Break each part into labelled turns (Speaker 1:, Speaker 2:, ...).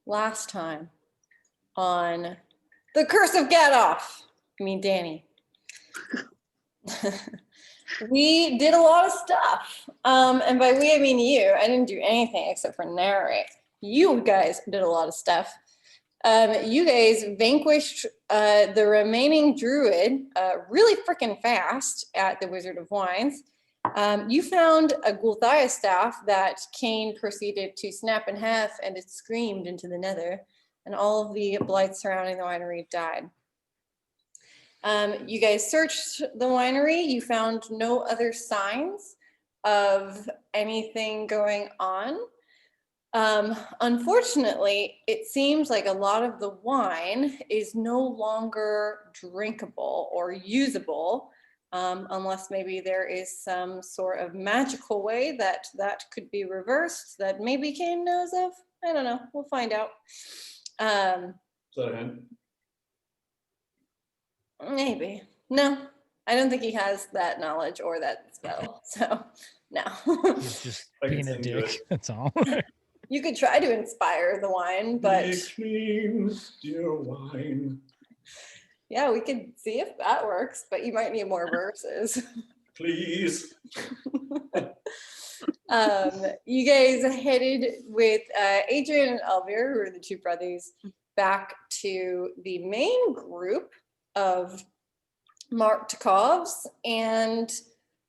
Speaker 1: last time on The Curse of Gaddoff. I mean, Danny. We did a lot of stuff. And by we, I mean you. I didn't do anything except for narrate. You guys did a lot of stuff. You guys vanquished the remaining druid really freaking fast at the Wizard of Wines. You found a Gulthaya staff that Kane proceeded to snap in half, and it screamed into the nether, and all of the blights surrounding the winery died. You guys searched the winery. You found no other signs of anything going on. Unfortunately, it seems like a lot of the wine is no longer drinkable or usable, unless maybe there is some sort of magical way that could be reversed that maybe Kane knows of. I don't know. We'll find out.
Speaker 2: Is that a hint?
Speaker 1: Maybe. No, I don't think he has that knowledge or that spell. So, no.
Speaker 3: He's just being a dick. That's all.
Speaker 1: You could try to inspire the wine, but
Speaker 2: clean, dear wine.
Speaker 1: Yeah, we could see if that works, but you might need more verses.
Speaker 2: Please.
Speaker 1: You guys headed with Adrian and Elvira, who are the two brothers, back to the main group of Markovs and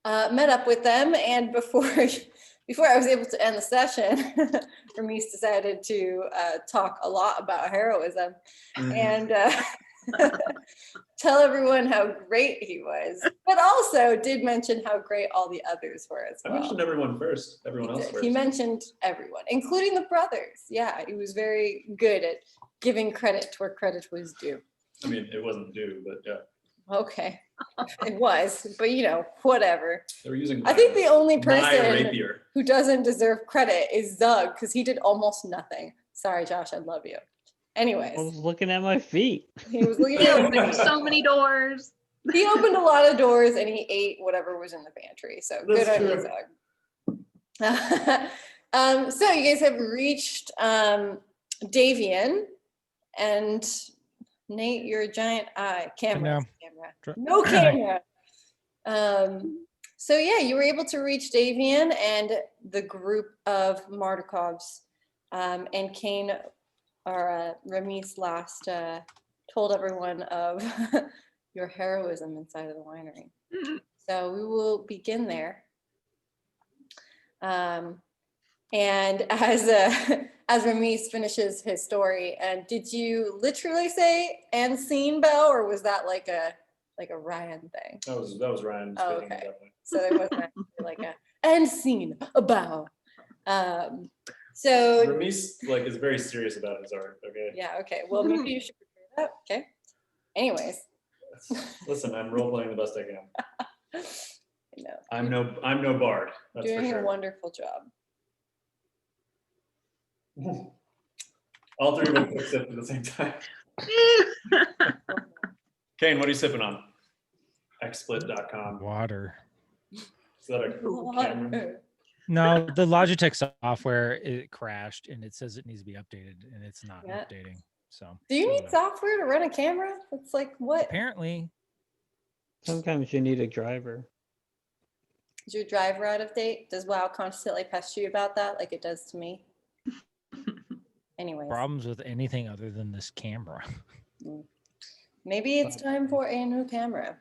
Speaker 1: met up with them. And before I was able to end the session, Ramis decided to talk a lot about heroism and tell everyone how great he was, but also did mention how great all the others were as well.
Speaker 2: I mentioned everyone first, everyone else first.
Speaker 1: He mentioned everyone, including the brothers. Yeah, he was very good at giving credit to where credit was due.
Speaker 2: I mean, it wasn't due, but yeah.
Speaker 1: Okay, it was, but you know, whatever.
Speaker 2: They were using
Speaker 1: I think the only
Speaker 2: my
Speaker 1: person
Speaker 2: rapier.
Speaker 1: who doesn't deserve credit is Zug, because he did almost nothing. Sorry, Josh, I love you. Anyways.
Speaker 4: I was looking at my feet.
Speaker 1: He was looking
Speaker 5: He
Speaker 1: at
Speaker 5: opened so many doors.
Speaker 1: He opened a lot of doors and he ate whatever was in the pantry. So good on you, Zug. So you guys have reached Davian, and Nate, you're a giant camera. No camera. So yeah, you were able to reach Davian and the group of Markovs, and Kane, or Ramis last told everyone of your heroism inside of the winery. So we will begin there. And as Ramis finishes his story, and did you literally say "and scene bow," or was that like a Ryan thing?
Speaker 2: That was Ryan.
Speaker 1: Oh, okay. So there wasn't actually like a "and scene a bow." So
Speaker 2: Ramis is very serious about his art. Okay.
Speaker 1: Yeah. Okay. Well, maybe you should prepare that. Okay. Anyways.
Speaker 2: Listen, I'm role playing the best I can.
Speaker 1: I know.
Speaker 2: I'm no bard. That's
Speaker 1: doing
Speaker 2: for sure.
Speaker 1: a wonderful job.
Speaker 2: All three of them could sip at the same time. Kane, what are you sipping on? xsplit.com.
Speaker 3: Water.
Speaker 2: Is that a camera?
Speaker 3: No, the Logitech software, it crashed and it says it needs to be updated and it's not updating. So
Speaker 1: do you need software to run a camera? It's like what?
Speaker 3: Apparently.
Speaker 4: Sometimes you need a driver.
Speaker 1: Is your driver out of date? Does WoW constantly pester you about that like it does to me? Anyways.
Speaker 3: Problems with anything other than this camera.
Speaker 1: Maybe it's time for a new camera.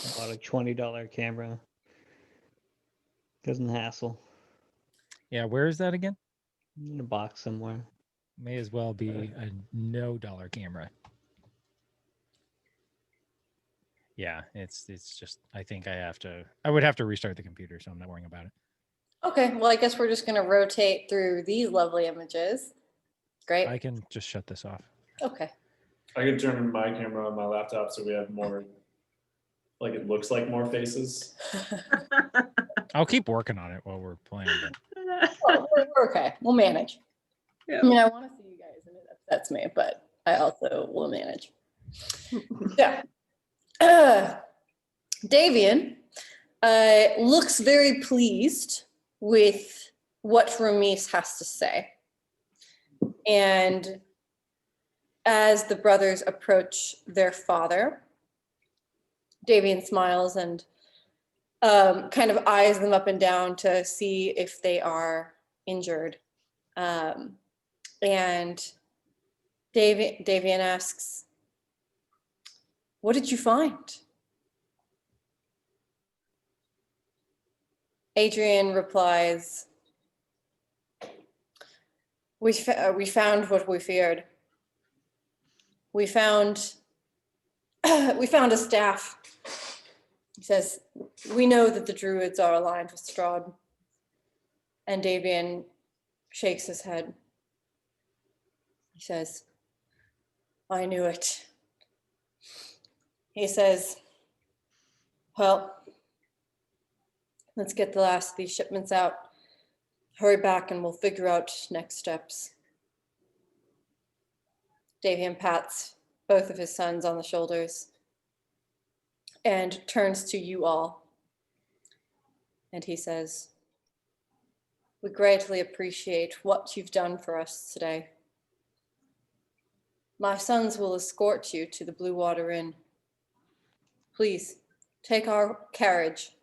Speaker 4: I bought a $20 camera. Doesn't hassle.
Speaker 3: Yeah, where is that again?
Speaker 4: In a box somewhere.
Speaker 3: May as well be a $0 camera. Yeah, it's just, I think I would have to restart the computer, so I'm not worrying about it.
Speaker 1: Okay, well, I guess we're just going to rotate through these lovely images. Great.
Speaker 3: I can just shut this off.
Speaker 1: Okay.
Speaker 2: I can turn my camera on my laptop so we have more, it looks like more faces.
Speaker 3: I'll keep working on it while we're playing.
Speaker 1: Well, we're okay. We'll manage. Yeah. I mean, I want to see you guys, and it upsets me, but I also will manage. Yeah. Davian looks very pleased with what Ramis has to say. And as the brothers approach their father, Davian smiles and kind of eyes them up and down to see if they are injured. And Davian asks, "What did you find?" Adrian replies, we found what we feared. We found a staff." He says, "We know that the druids are aligned with Strahd." And Davian shakes his head. He says, "I knew it." He says, "Well, let's get the last of these shipments out. Hurry back and we'll figure out next steps." Davian pats both of his sons on the shoulders and turns to you all. And he says, "We greatly appreciate what you've done for us today. My sons will escort you to the Blue Water Inn. Please take our carriage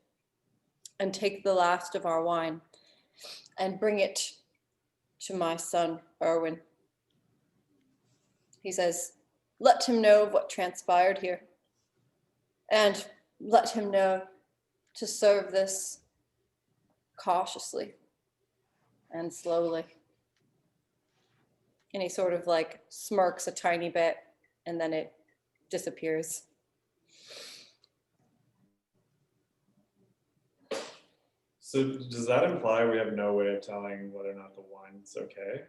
Speaker 1: and take the last of our wine and bring it to my son, Erwin." He says, "Let him know what transpired here and let him know to serve this cautiously and slowly." And he sort of like smirks a tiny bit and then it disappears.
Speaker 2: So does that imply we have no way of telling whether or not the wine's okay?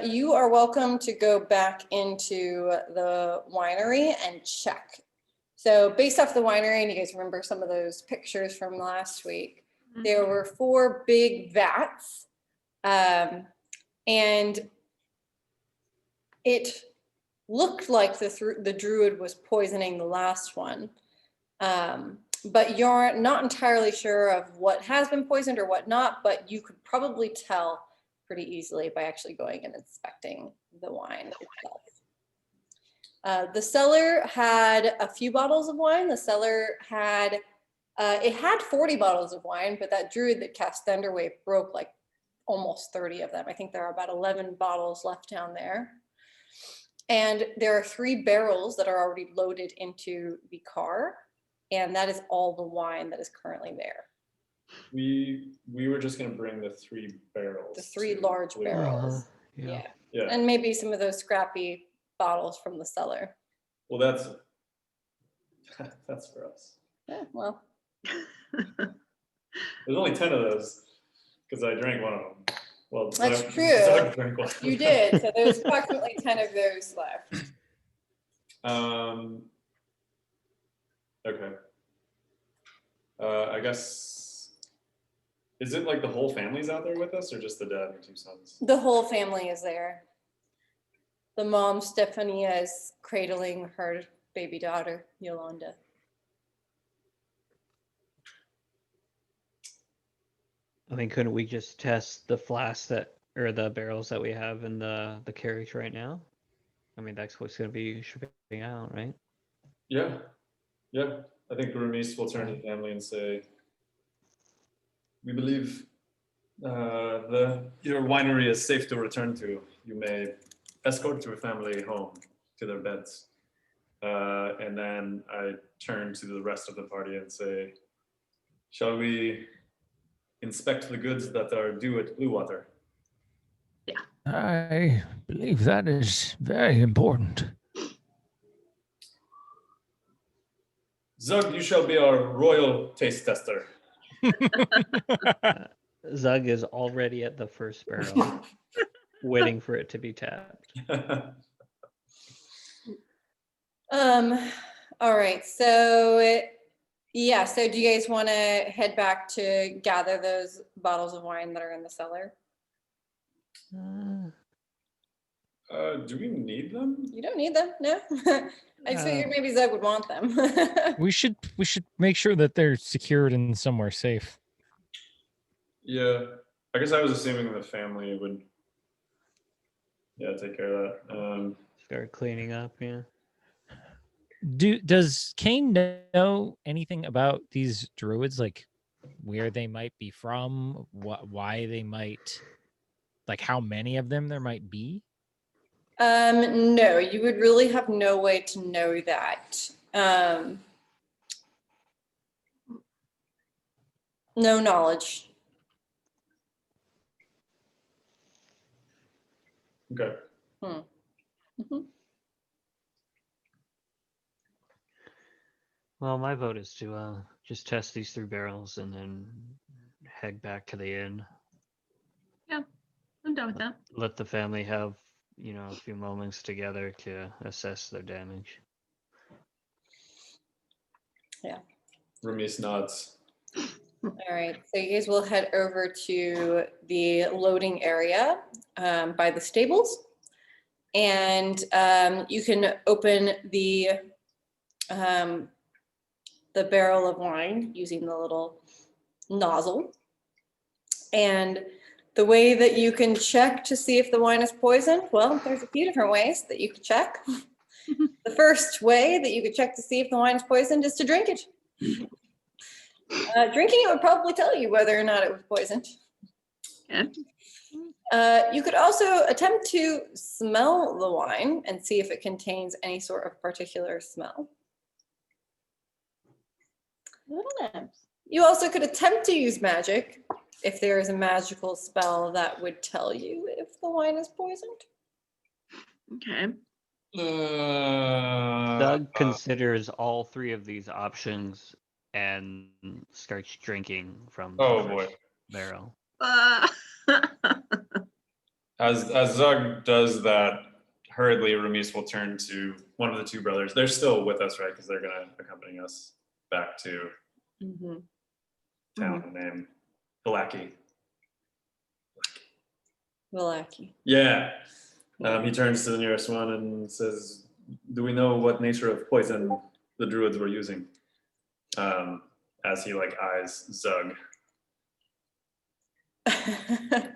Speaker 1: You are welcome to go back into the winery and check. So based off the winery, and you guys remember some of those pictures from last week, there were 4 big vats, and it looked like the druid was poisoning the last one, but you're not entirely sure of what has been poisoned or what not, but you could probably tell pretty easily by actually going and inspecting the wine itself. The cellar had a few bottles of wine. The cellar had, it had 40 bottles of wine, but that druid that cast Thunderwave broke like almost 30 of them. I think there are about 11 bottles left down there. And there are 3 barrels that are already loaded into the car. And that is all the wine that is currently there.
Speaker 2: We were just gonna bring the 3 barrels.
Speaker 1: The 3
Speaker 2: to
Speaker 1: large
Speaker 2: Blue
Speaker 1: barrels.
Speaker 2: Water.
Speaker 1: Yeah.
Speaker 2: Yeah.
Speaker 1: And maybe some of those scrappy bottles from the cellar.
Speaker 2: Well, that's for us.
Speaker 1: Yeah, well,
Speaker 2: There's only 10 of those because I drank one of them. Well,
Speaker 1: That's
Speaker 2: Doug-
Speaker 1: true.
Speaker 2: Doug drank one.
Speaker 1: you did. So there's approximately 10 of those left.
Speaker 2: Okay. I guess, is it like the whole family's out there with us or just the dad and 2 sons?
Speaker 1: The whole family is there. The mom, Stefania, is cradling her baby daughter, Yolanda.
Speaker 4: I mean, couldn't we just test the flasks or the barrels that we have in the carriage right now? I mean, that's what's going to be shipping out, right?
Speaker 2: Yeah. Yeah. I think Ramis will turn to the family and say, "We believe your winery is safe to return to. You may escort your family home to their beds." And then I turn to the rest of the party and say, "Shall we inspect the goods that are due at Blue Water?"
Speaker 3: I believe that is very important.
Speaker 2: Zug, you shall be our royal taste tester.
Speaker 4: Zug is already at the first barrel, waiting for it to be tapped.
Speaker 1: All right, so yeah, so do you guys want to head back to gather those bottles of wine that are in the cellar?
Speaker 2: Do we need them?
Speaker 1: You don't need them, no? I figured maybe Zug would want them.
Speaker 3: We should make sure that they're secured in somewhere safe.
Speaker 2: Yeah, I guess I was assuming the family would Yeah, take care of that.
Speaker 4: Start cleaning up. Yeah.
Speaker 3: Does Kane know anything about these druids, like where they might be from, why they might, like how many of them there might be?
Speaker 1: No, you would really have no way to know that. No knowledge.
Speaker 2: Okay.
Speaker 1: Mhm.
Speaker 4: Well, my vote is to just test these 3 barrels and then head back to the inn.
Speaker 5: I'm done with that.
Speaker 4: Let the family have, a few moments together to assess their damage.
Speaker 2: Ramis nods.
Speaker 1: All right, so you guys will head over to the loading area by the stables. And you can open the barrel of wine using the little nozzle. And the way that you can check to see if the wine is poisoned, well, there's a few different ways that you could check. The first way that you could check to see if the wine is poisoned is to drink it. Drinking it would probably tell you whether or not it was poisoned.
Speaker 5: Yeah.
Speaker 1: You could also attempt to smell the wine and see if it contains any sort of particular smell. You also could attempt to use magic if there is a magical spell that would tell you if the wine is poisoned.
Speaker 5: Okay.
Speaker 4: Doug considers all 3 of these options and starts drinking from
Speaker 2: Oh,
Speaker 4: the
Speaker 2: boy.
Speaker 4: first barrel.
Speaker 2: As Zug does that, hurriedly, Ramis will turn to one of the 2 brothers. They're still with us, right? Because they're going to accompany us back to town named Galaki.
Speaker 1: Valaki.
Speaker 2: Yeah. He turns to the nearest one and says, do we know what nature of poison the druids were using? As he eyes Zug.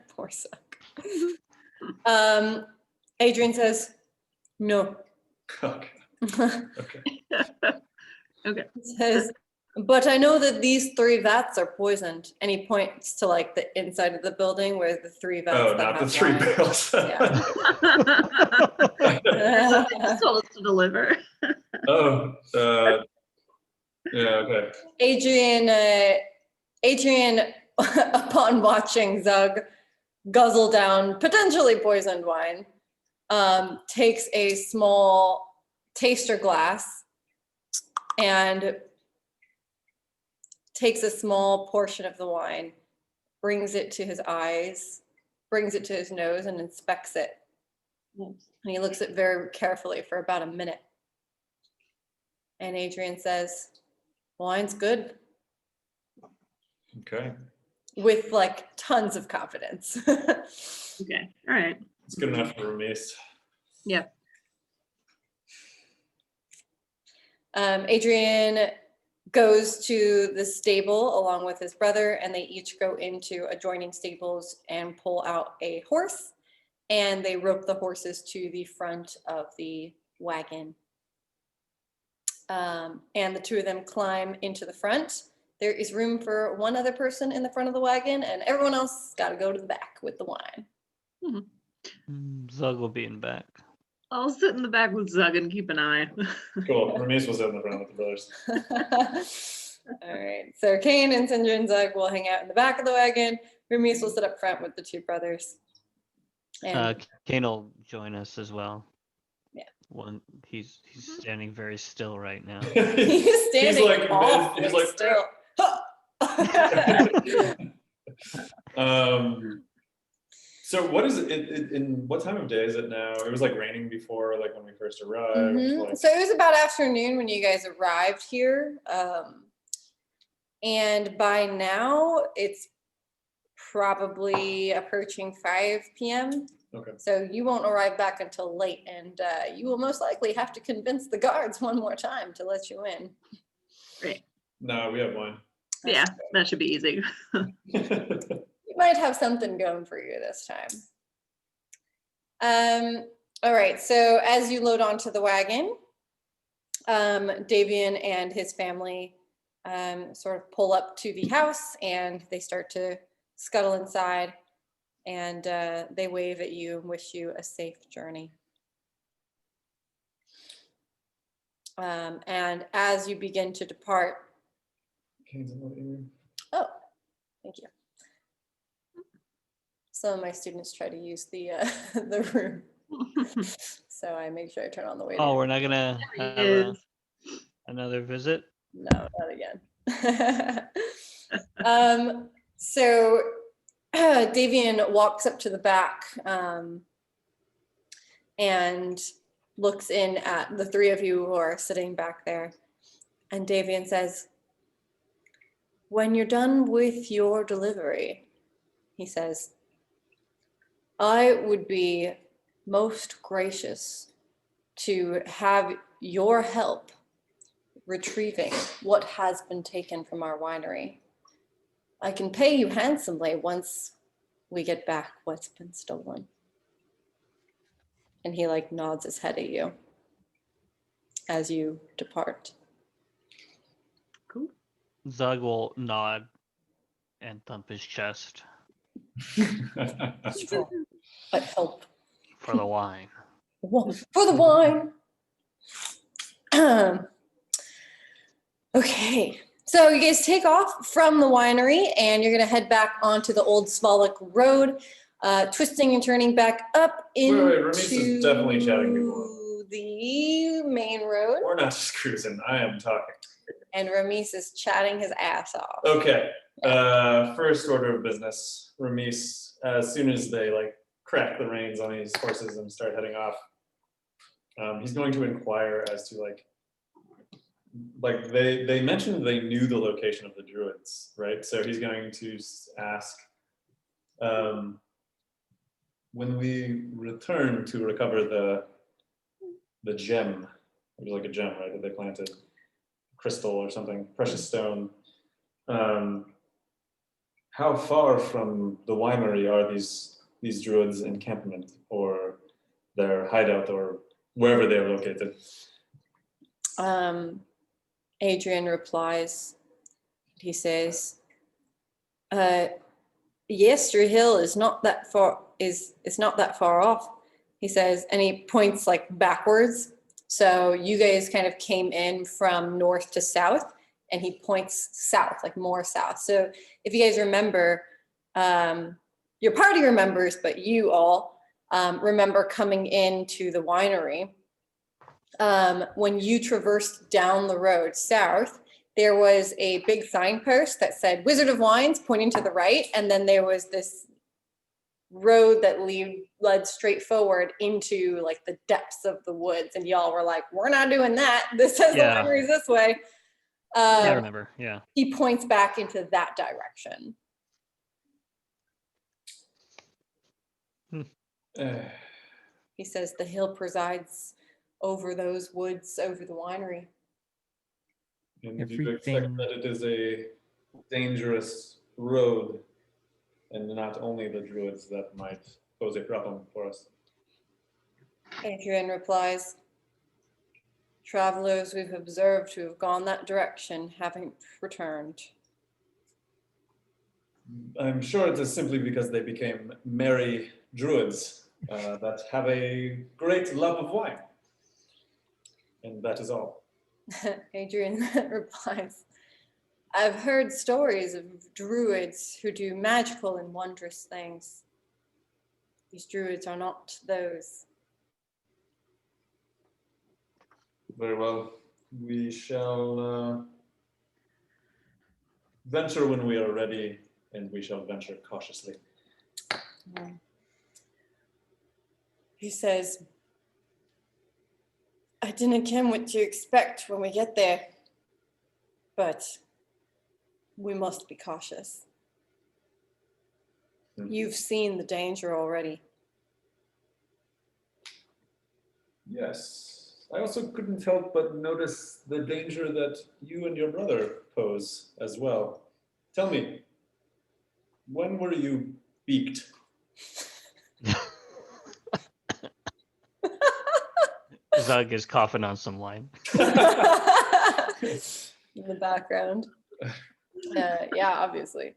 Speaker 1: Poor Suck. Adrian says, no.
Speaker 2: Okay. Okay.
Speaker 5: Okay.
Speaker 1: He says, but I know that these 3 vats are poisoned. And he points to the inside of the building where the 3 vats
Speaker 2: Oh,
Speaker 1: that
Speaker 2: not the
Speaker 1: have
Speaker 2: 3
Speaker 1: wine.
Speaker 2: barrels.
Speaker 1: Yeah.
Speaker 5: Just told us to deliver.
Speaker 2: Oh, yeah, okay.
Speaker 1: Adrian, upon watching Zug guzzle down potentially poisoned wine, takes a small taster glass and takes a small portion of the wine, brings it to his eyes, brings it to his nose, and inspects it. And he looks at it very carefully for about a minute. And Adrian says, wine's good.
Speaker 2: Okay.
Speaker 1: With tons of confidence.
Speaker 5: Okay. All right.
Speaker 2: It's good enough for Ramis.
Speaker 5: Yeah.
Speaker 1: Adrian goes to the stable along with his brother, and they each go into adjoining stables and pull out a horse, and they rope the horses to the front of the wagon. And the 2 of them climb into the front. There is room for 1 other person in the front of the wagon, and everyone else got to go to the back with the wine.
Speaker 4: Zug will be in back.
Speaker 5: I'll sit in the back with Zug and keep an eye.
Speaker 2: Cool. Ramis will sit in the front with the brothers.
Speaker 1: All right. So Kane and Sindra and Zug will hang out in the back of the wagon. Ramis will sit up front with the 2 brothers. And
Speaker 4: Kane will join us as well.
Speaker 1: Yeah.
Speaker 4: He's standing very still right now.
Speaker 1: he's standing awfully still.
Speaker 2: So what is it in what time of day is it now? It was raining before, when we first arrived.
Speaker 1: So it was about afternoon when you guys arrived here. And by now it's probably approaching 5 p.m.
Speaker 2: Okay.
Speaker 1: So you won't arrive back until late, and you will most likely have to convince the guards one more time to let you in.
Speaker 5: Great.
Speaker 2: No, we have wine.
Speaker 5: Yeah, that should be easy.
Speaker 1: You might have something going for you this time. All right, so as you load onto the wagon, Davian and his family sort of pull up to the house and they start to scuttle inside and they wave at you and wish you a safe journey. And as you begin to depart, oh, thank you. Some of my students try to use the the room, so I make sure I turn on the waiting.
Speaker 4: Oh, we're not gonna
Speaker 5: There
Speaker 4: have
Speaker 5: he is.
Speaker 4: another visit?
Speaker 1: No, not again. So Davian walks up to the back and looks in at the three of you who are sitting back there. And Davian says, "When you're done with your delivery," he says, "I would be most gracious to have your help retrieving what has been taken from our winery. I can pay you handsomely once we get back what's been stolen." And he like nods his head at you as you depart.
Speaker 5: Cool.
Speaker 4: Zug will nod and thump his chest
Speaker 1: I help
Speaker 4: for the wine.
Speaker 1: for the wine. Okay, so you guys take off from the winery and you're gonna head back onto the old Svalak Road, twisting and turning back up into
Speaker 2: Wait, Ramis is definitely chatting before.
Speaker 1: the main road.
Speaker 2: We're not just cruising. I am talking.
Speaker 1: And Ramis is chatting his ass off.
Speaker 2: Okay. First order of business. Ramis, as soon as they like crack the reins on these horses and start heading off, he's going to inquire as to like they mentioned they knew the location of the druids, right? So he's going to ask, when we return to recover the gem, it was like a gem, right, that they planted, crystal or something, precious stone. How far from the winery are these druids' encampment or their hideout or wherever they're located?
Speaker 1: Adrian replies, he says, Yester Hill is not that far, it's not that far off, he says, and he points like backwards. So you guys kind of came in from north to south, and he points south, like more south. So if you guys remember, your party remembers, but you all remember coming into the winery. When you traversed down the road south, there was a big signpost that said Wizard of Wines pointing to the right. And then there was this road that led straight forward into like the depths of the woods. And y'all were like, we're not doing that. This says
Speaker 4: Yeah.
Speaker 1: the winery's this way.
Speaker 4: I remember, yeah.
Speaker 1: He points back into that direction. He says the hill presides over those woods, over the winery.
Speaker 2: And do you expect that it is a dangerous road and not only the druids that might pose a problem for us?
Speaker 1: Adrian replies, travelers we've observed who have gone that direction haven't returned.
Speaker 2: I'm sure it is simply because they became merry druids that have a great love of wine. And that is all.
Speaker 1: Adrian replies, I've heard stories of druids who do magical and wondrous things. These druids are not those.
Speaker 2: Very well. We shall venture when we are ready, and we shall venture cautiously.
Speaker 1: He says, I didn't ken what to expect when we get there, but we must be cautious. You've seen the danger already.
Speaker 2: Yes. I also couldn't help but notice the danger that you and your brother pose as well. Tell me, when were you beaked?
Speaker 4: Zug is coughing on some wine.
Speaker 1: In the background. Yeah, obviously.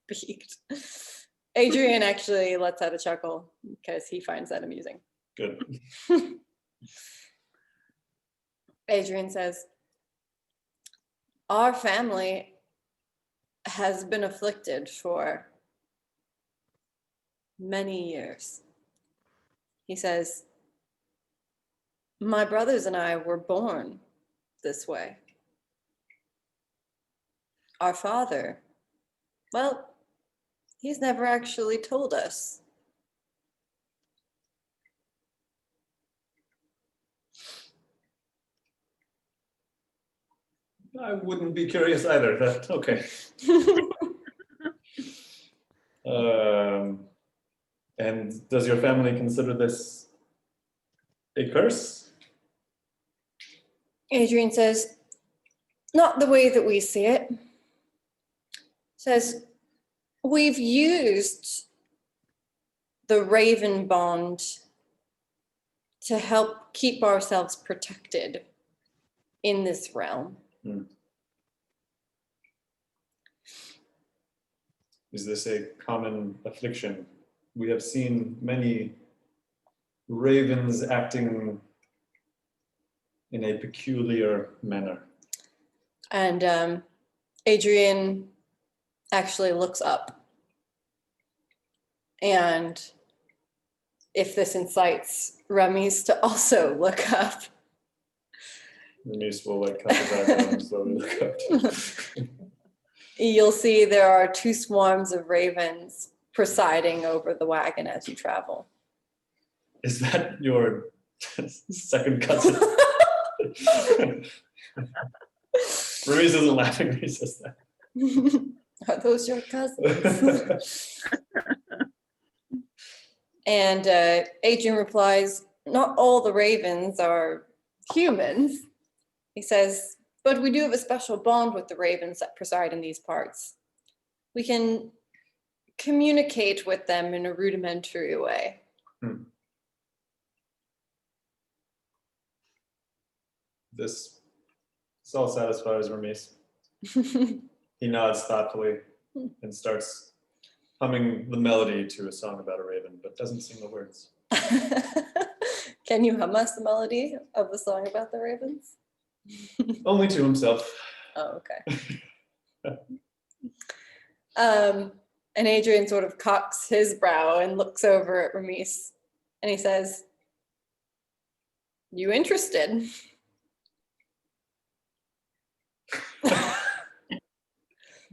Speaker 1: Peaked. Adrian actually lets out a chuckle because he finds that amusing.
Speaker 2: Good.
Speaker 1: Adrian says, our family has been afflicted for many years. He says, my brothers and I were born this way. Our father, well, he's never actually told us.
Speaker 2: I wouldn't be curious either. That okay. And does your family consider this a curse?
Speaker 1: Adrian says, not the way that we see it. Says, we've used the Raven bond to help keep ourselves protected in this realm.
Speaker 2: Is this a common affliction? We have seen many ravens acting in a peculiar manner.
Speaker 1: And Adrian actually looks up. And if this incites Remis to also look up.
Speaker 2: Remis will like cut the background and slowly look up.
Speaker 1: You'll see there are 2 swarms of ravens presiding over the wagon as you travel.
Speaker 2: Is that your second cousin? Remis isn't laughing when he says that.
Speaker 1: Are those your cousins? And Adrian replies, not all the ravens are humans. He says, but we do have a special bond with the ravens that preside in these parts. We can communicate with them in a rudimentary way.
Speaker 2: This all satisfies Remis. He nods thoughtfully and starts humming the melody to a song about a raven, but doesn't sing the words.
Speaker 1: Can you hum us the melody of the song about the ravens?
Speaker 2: Only to himself.
Speaker 1: Oh, okay. And Adrian sort of cocks his brow and looks over at Remis, and he says, you interested?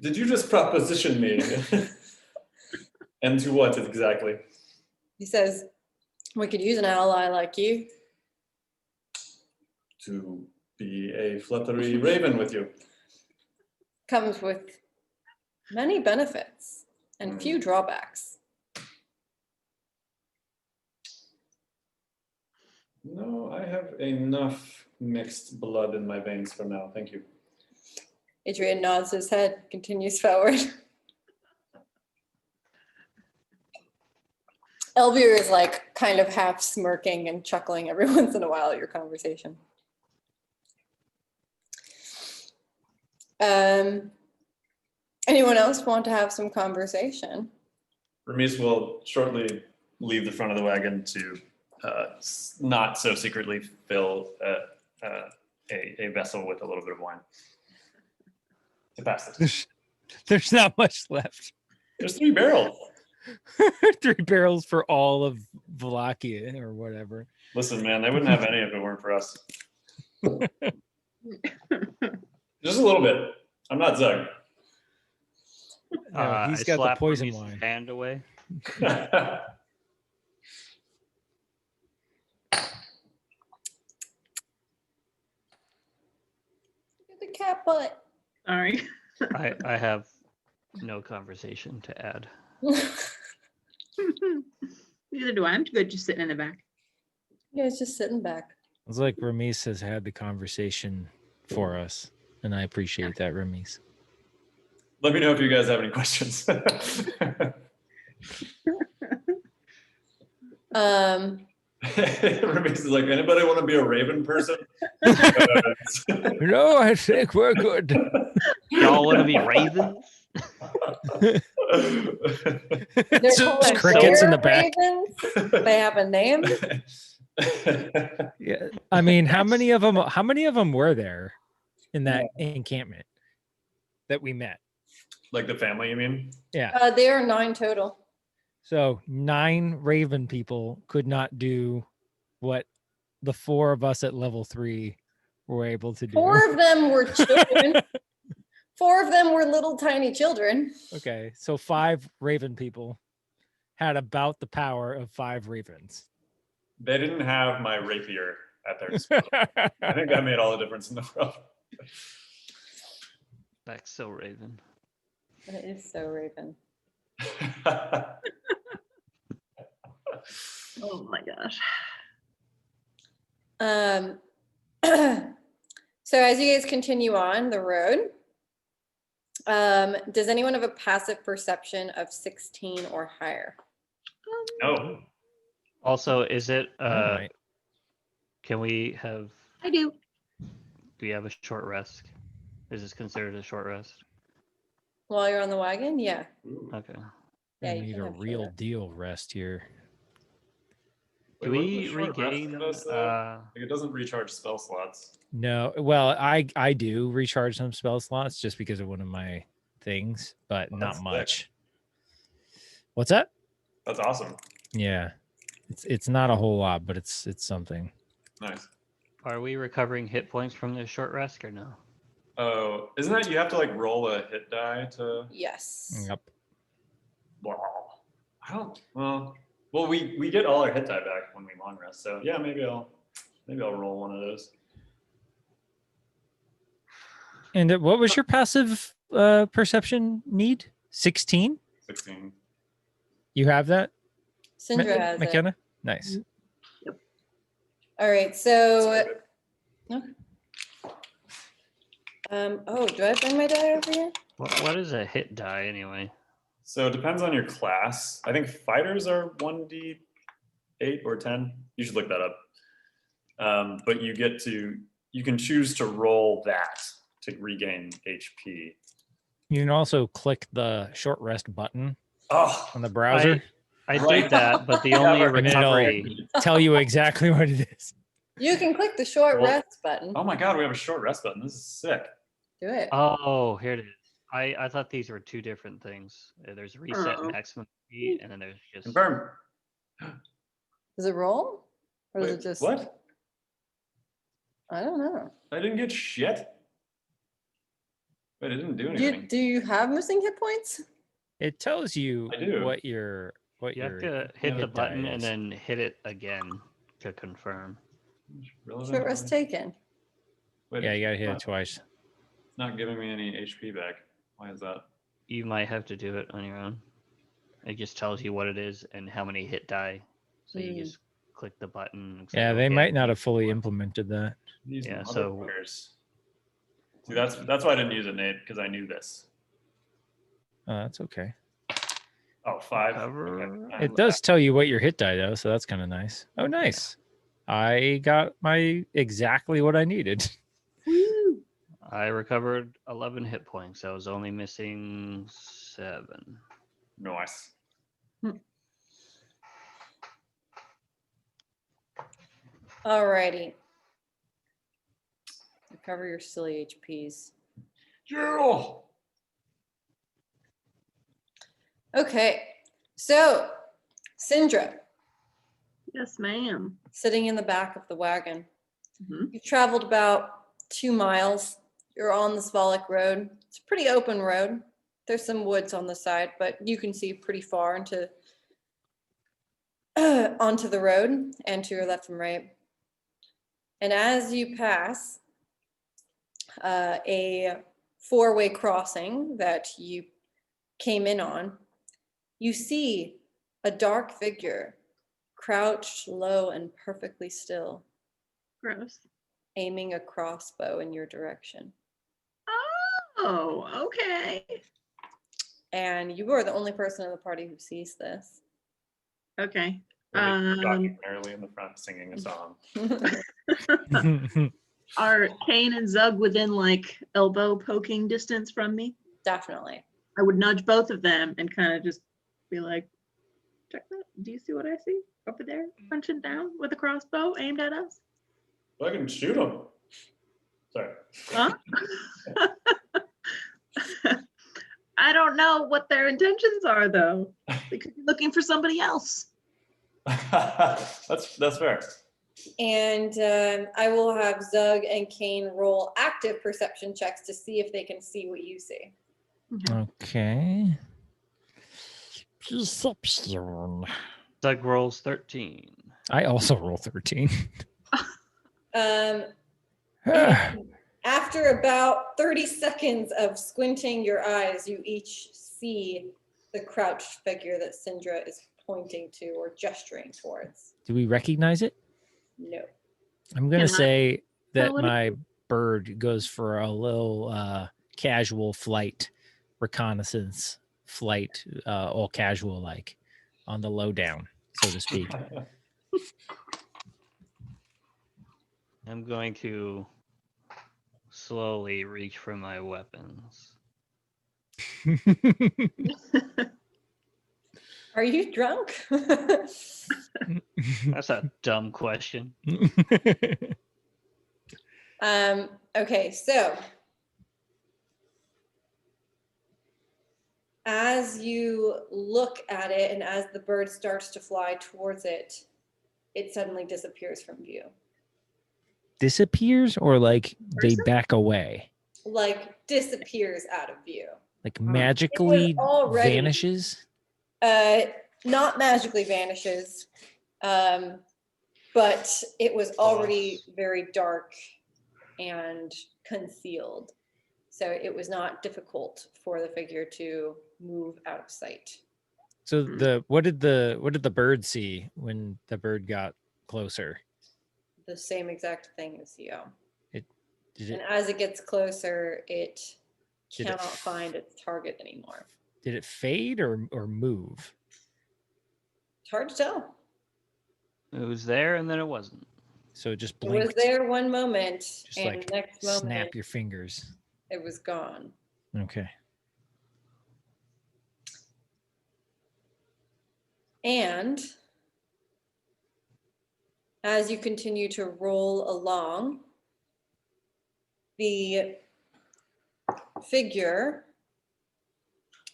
Speaker 2: Did you just proposition me? And to what exactly?
Speaker 1: He says, we could use an ally like you.
Speaker 2: To be a fluttery raven with you.
Speaker 1: Comes with many benefits and few drawbacks.
Speaker 2: No, I have enough mixed blood in my veins for now. Thank you.
Speaker 1: Adrian nods his head, continues forward. Elvir is like kind of half smirking and chuckling every once in a while at your conversation. Anyone else want to have some conversation?
Speaker 2: Remis will shortly leave the front of the wagon to not so secretly fill a vessel with a little bit of wine. To pass it.
Speaker 3: There's not much left.
Speaker 2: There's 3 barrels.
Speaker 3: 3 barrels for all of Wallachia or whatever.
Speaker 2: Listen, man, they wouldn't have any if it weren't for us. Just a little bit. I'm not Zug.
Speaker 3: He's
Speaker 4: I
Speaker 3: got the
Speaker 4: slap
Speaker 3: poison
Speaker 4: Remis'
Speaker 3: wine.
Speaker 4: hand away.
Speaker 1: The cat butt.
Speaker 5: Sorry.
Speaker 4: I have no conversation to add.
Speaker 5: Neither do I. I'm good just sitting in the back.
Speaker 1: Yeah, it's just sitting back.
Speaker 3: It's like Remis has had the conversation for us, and I appreciate that, Remis.
Speaker 2: Let me know if you guys have any questions. Remiss is like, anybody want to be a raven person?
Speaker 3: No, I think we're good.
Speaker 4: Y'all want to be ravens?
Speaker 1: They're
Speaker 3: It's
Speaker 1: called
Speaker 3: just crickets in the
Speaker 1: fire
Speaker 3: back.
Speaker 1: ravens. They have a name.
Speaker 3: Yeah, I mean, how many of them? How many of them were there in that encampment that we met?
Speaker 2: Like the family, you mean?
Speaker 3: Yeah.
Speaker 1: There are 9 total.
Speaker 3: So 9 raven people could not do what the 4 of us at level 3 were able to do.
Speaker 1: 4 of them were children. 4 of them were little tiny children.
Speaker 3: Okay, so 5 raven people had about the power of 5 ravens.
Speaker 2: They didn't have my rapier at their disposal. I think that made all the difference in the world.
Speaker 4: That's so raven.
Speaker 1: That is so raven.
Speaker 5: Oh my gosh.
Speaker 1: So as you guys continue on the road, does anyone have a passive perception of 16 or higher?
Speaker 2: No.
Speaker 4: Also, is it?
Speaker 3: Alright.
Speaker 4: Can we have?
Speaker 5: I do.
Speaker 4: Do we have a short rest? Is this considered a short rest?
Speaker 1: While you're on the wagon? Yeah.
Speaker 4: Okay.
Speaker 1: Yeah,
Speaker 3: I
Speaker 1: you
Speaker 3: need
Speaker 1: can
Speaker 3: a
Speaker 1: have short
Speaker 3: real
Speaker 1: rest.
Speaker 3: deal rest here.
Speaker 4: Do
Speaker 2: Wait,
Speaker 4: we
Speaker 2: what does short rest
Speaker 4: regain?
Speaker 2: give us, though? Like, it doesn't recharge spell slots.
Speaker 3: No, well, I do recharge some spell slots just because of one of my things, but
Speaker 2: Oh,
Speaker 3: not
Speaker 2: that's sick.
Speaker 3: much. What's that?
Speaker 2: That's awesome.
Speaker 3: Yeah, it's not a whole lot, but it's something.
Speaker 2: Nice.
Speaker 4: Are we recovering hit points from this short rest or no?
Speaker 2: Oh, isn't that you have to like roll a hit die to?
Speaker 1: Yes.
Speaker 3: Yep.
Speaker 2: Wow. I don't. Well, we get all our hit die back when we long rest. So yeah, maybe I'll roll one of those.
Speaker 3: And what was your passive perception need? 16?
Speaker 2: 16.
Speaker 3: You have that,
Speaker 1: Syndra has it.
Speaker 3: McKenna? Nice.
Speaker 1: All right, so oh, do I bring my die over here?
Speaker 4: What is a hit die anyway?
Speaker 2: So it depends on your class. I think fighters are 1d8 or 10. You should look that up. But you can choose to roll that to regain HP.
Speaker 3: You can also click the short rest button
Speaker 2: Oh,
Speaker 3: on the browser.
Speaker 4: I
Speaker 2: Right.
Speaker 4: did that, but the only
Speaker 2: And
Speaker 3: it'll-
Speaker 4: recovery.
Speaker 3: Tell you exactly what it is.
Speaker 1: You can click the short
Speaker 2: Well-
Speaker 1: rest button.
Speaker 2: oh my God, we have a short rest button. This is sick.
Speaker 1: Do it.
Speaker 4: Oh, here it is. I thought these were 2 different things. There's reset
Speaker 5: Uh-oh.
Speaker 4: maximum speed, and then there's just.
Speaker 2: Confirm.
Speaker 1: Does it roll? Or is
Speaker 2: Wait,
Speaker 1: it just
Speaker 2: what?
Speaker 1: I don't know.
Speaker 2: I didn't get shit. Wait, I didn't do
Speaker 1: Do
Speaker 2: anything.
Speaker 1: you have missing hit points?
Speaker 3: It tells you
Speaker 2: I do.
Speaker 3: what your
Speaker 4: You have
Speaker 3: your
Speaker 4: to hit the
Speaker 3: hit die
Speaker 4: button and
Speaker 3: is.
Speaker 4: then hit it again to confirm.
Speaker 2: Relevant
Speaker 1: Short rest
Speaker 2: only?
Speaker 1: taken.
Speaker 2: Wait,
Speaker 3: Yeah, you gotta hit it
Speaker 2: it's
Speaker 3: twice.
Speaker 2: not giving me any HP back. Why is that?
Speaker 4: You might have to do it on your own. It just tells you what it is and how many hit die. So you just click the button. and say,
Speaker 3: Yeah, they
Speaker 4: "Okay,
Speaker 3: might
Speaker 4: I
Speaker 3: not
Speaker 4: need
Speaker 3: have fully
Speaker 4: more."
Speaker 3: implemented that.
Speaker 2: These
Speaker 4: Yeah, so-
Speaker 2: motherfuckers. See, that's why I didn't use it, Nate, because I knew this.
Speaker 3: Oh, that's okay.
Speaker 2: Oh, 5.
Speaker 4: Recover.
Speaker 2: Okay.
Speaker 3: It does tell you what your hit die though, so that's kind of nice. Oh, nice. I got my exactly what I needed.
Speaker 5: Woo.
Speaker 4: I recovered 11 hit points. I was only missing 7.
Speaker 2: Nice.
Speaker 1: Alrighty. Recover your silly HPs.
Speaker 2: Yeah.
Speaker 1: Okay, so Syndra,
Speaker 5: Yes, ma'am.
Speaker 1: sitting in the back of the wagon.
Speaker 5: Mhm.
Speaker 1: You've traveled about 2 miles. You're on the Svalak Road. It's a pretty open road. There's some woods on the side, but you can see pretty far into onto the road and to your left and right. And as you pass a 4-way crossing that you came in on, you see a dark figure crouched low and perfectly still,
Speaker 5: Gross.
Speaker 1: aiming a crossbow in your direction.
Speaker 5: Oh, okay.
Speaker 1: And you are the only person in the party who sees this.
Speaker 5: Okay.
Speaker 2: Talking merrily in the front, singing a song.
Speaker 5: Are Kane and Zug within like elbow poking distance from me?
Speaker 1: Definitely.
Speaker 5: I would nudge both of them and kind of just be like, check that. Do you see what I see over there? Punching down with a crossbow aimed at us?
Speaker 2: I can shoot him. Sorry.
Speaker 5: Huh? I don't know what their intentions are though. They could be looking for somebody else.
Speaker 2: That's fair.
Speaker 1: And I will have Zug and Kane roll active perception checks to see if they can see what you see.
Speaker 3: Okay. Perception.
Speaker 4: Doug rolls 13.
Speaker 3: I also roll 13.
Speaker 1: And after about 30 seconds of squinting your eyes, you each see the crouched figure that Syndra is pointing to or gesturing towards.
Speaker 3: Do we recognize it?
Speaker 1: No.
Speaker 3: I'm going to
Speaker 5: Can I
Speaker 3: say that
Speaker 5: tell what it
Speaker 3: my bird goes for a little casual flight, reconnaissance flight, all casual like on the lowdown, so to speak.
Speaker 4: I'm going to slowly reach for my weapons.
Speaker 1: Are you drunk?
Speaker 4: That's a dumb question.
Speaker 1: Okay, so as you look at it and as the bird starts to fly towards it, it suddenly disappears from view.
Speaker 3: Disappears or like they
Speaker 5: Person?
Speaker 3: back away?
Speaker 1: Like disappears out of view.
Speaker 3: Like magically
Speaker 1: already-
Speaker 3: vanishes?
Speaker 1: Not magically vanishes, but it was already very dark and concealed. So it was not difficult for the figure to move out of sight.
Speaker 3: So what did the bird see when the bird got closer?
Speaker 1: The same exact thing as you.
Speaker 3: Did
Speaker 1: And
Speaker 3: it
Speaker 1: as it gets closer, it
Speaker 3: Did it
Speaker 1: cannot find its target anymore.
Speaker 3: did it fade or move?
Speaker 1: It's hard to tell.
Speaker 4: It was there and then it wasn't.
Speaker 3: So it just
Speaker 1: It was
Speaker 3: blinked.
Speaker 1: there one moment,
Speaker 3: Just
Speaker 1: and
Speaker 3: like
Speaker 1: next moment
Speaker 3: snap your fingers.
Speaker 1: it was gone.
Speaker 3: Okay.
Speaker 1: And as you continue to roll along, the figure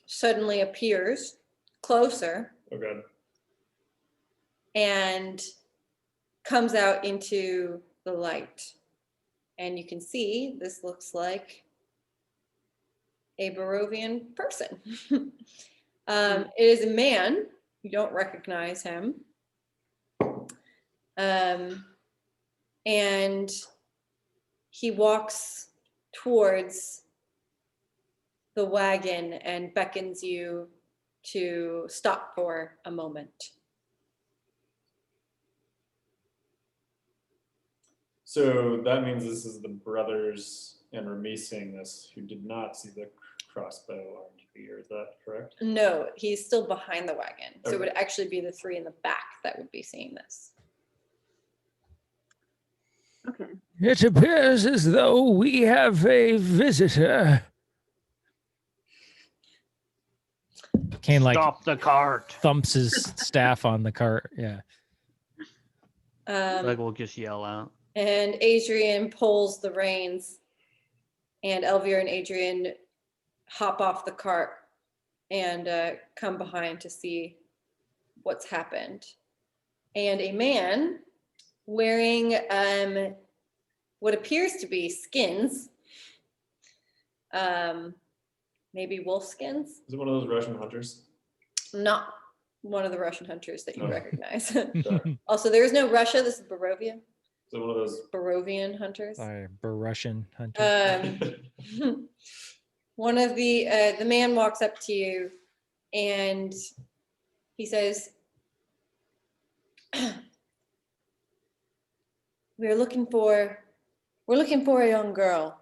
Speaker 1: suddenly appears closer
Speaker 2: Oh god.
Speaker 1: and comes out into the light. And you can see this looks like a Barovian person. It is a man. You don't recognize him. And he walks towards the wagon and beckons you to stop for a moment.
Speaker 2: So that means this is the brothers and Remy seeing this who did not see the crossbow armed figure. Is that correct?
Speaker 1: No, he's still behind the wagon. So it would
Speaker 2: Okay.
Speaker 1: actually be the three in the back that would be seeing this.
Speaker 5: Okay.
Speaker 3: It appears as though we have a visitor. Kane like
Speaker 4: Stop the cart.
Speaker 3: thumps his staff on the cart. Yeah.
Speaker 4: Doug will just yell out.
Speaker 1: And Adrian pulls the reins, and Elvira and Adrian hop off the cart and come behind to see what's happened. And a man wearing what appears to be skins, maybe wolf skins,
Speaker 2: Is it one of those Russian hunters?
Speaker 1: not one of the Russian hunters that you
Speaker 2: Oh.
Speaker 1: recognize.
Speaker 2: Sorry.
Speaker 1: Also, there is no Russia. This is Barovia.
Speaker 2: Is it one of those?
Speaker 1: Barovian hunters.
Speaker 3: By Russian hunter.
Speaker 1: One of the man walks up to you and he says, we're looking for a young girl.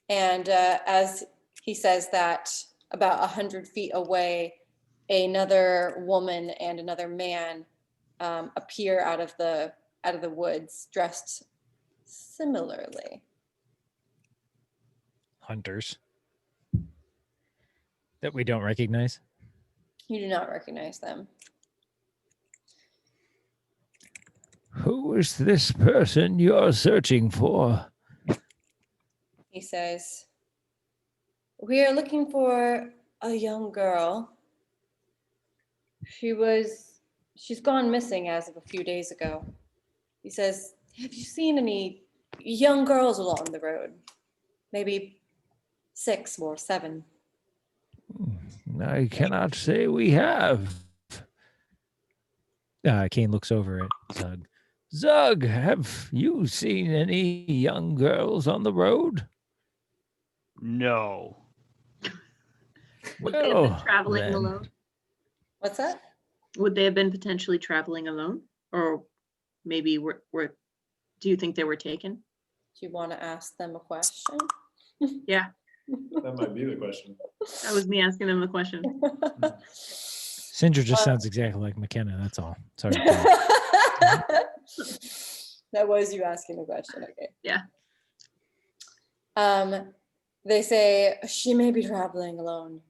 Speaker 1: And as he says that, about 100 feet away, another woman and another man appear out of the woods dressed similarly.
Speaker 3: Hunters that we don't recognize.
Speaker 1: You do not recognize them.
Speaker 3: Who is this person you're searching for?
Speaker 1: He says, "We are looking for a young girl. She's gone missing as of a few days ago." He says, "Have you seen any young girls along the road? Maybe 6 or 7.
Speaker 3: I cannot say we have. Kane looks over at Zug. Zug, have you seen any young girls on the road?
Speaker 4: No.
Speaker 5: Would they have been
Speaker 3: Well,
Speaker 5: traveling
Speaker 3: then.
Speaker 5: alone?
Speaker 1: What's that?
Speaker 5: Would they have been potentially traveling alone? Or maybe do you think they were taken?
Speaker 1: Do you want to ask them a question?"
Speaker 5: Yeah,
Speaker 2: That might be the question.
Speaker 5: that was me asking them the question.
Speaker 3: Sindra just sounds exactly like McKenna. That's all. Sorry. to tell
Speaker 1: That was you asking the question. Okay.
Speaker 5: Yeah.
Speaker 1: They say she may be traveling alone.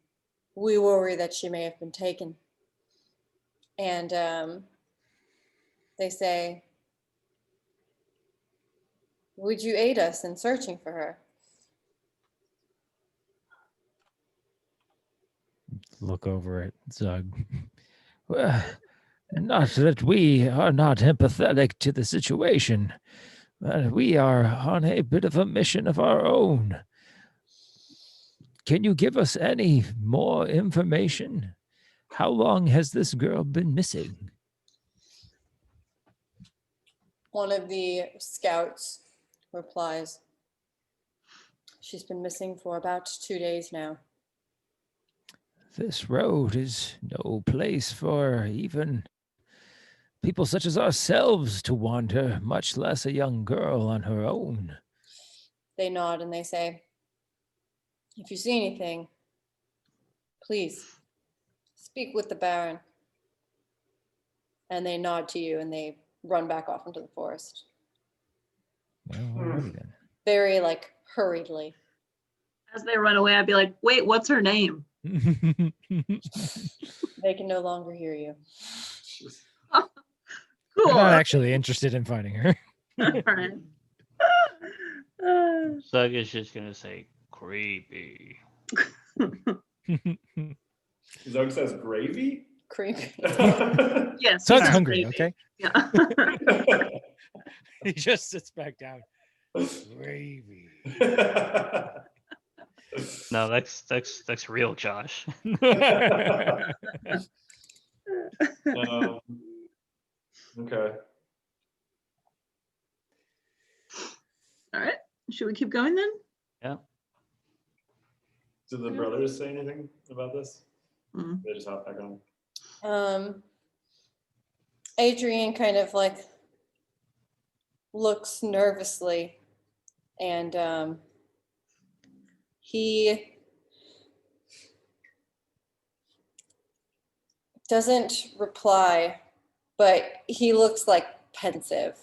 Speaker 1: We worry that she may have been taken. And they say, "Would you aid us in searching for her?"
Speaker 3: Look over at Zug. Well, not that we are not empathetic to the situation, but we are on a bit of a mission of our own. Can you give us any more information? How long has this girl been missing?
Speaker 1: One of the scouts replies, "She's been missing for about 2 days now."
Speaker 3: This road is no place for even people such as ourselves to wander, much less a young girl on her own.
Speaker 1: They nod and they say, "If you see anything, please speak with the Baron." And they nod to you and they run back off into the forest.
Speaker 3: Well, alrighty then.
Speaker 1: Very hurriedly.
Speaker 5: As they run away, I'd be like, wait, what's her name?
Speaker 1: They can no longer hear you.
Speaker 3: I'm
Speaker 5: Cool.
Speaker 3: not actually interested in finding her.
Speaker 5: All right.
Speaker 4: Zug is just gonna say creepy.
Speaker 2: Zug says gravy?
Speaker 1: Creepy.
Speaker 5: Yes.
Speaker 3: Zug's
Speaker 5: he's
Speaker 3: hungry,
Speaker 5: creepy.
Speaker 3: okay?
Speaker 5: Yeah.
Speaker 3: He just sits back down. Gravy.
Speaker 4: No, that's real, Josh.
Speaker 2: Okay.
Speaker 5: All right. Should we keep going then?
Speaker 4: Yeah.
Speaker 2: Did the brothers say anything about this?
Speaker 5: Mm.
Speaker 2: They just hop back on.
Speaker 1: Adrian kind of looks nervously and he doesn't reply, but he looks pensive.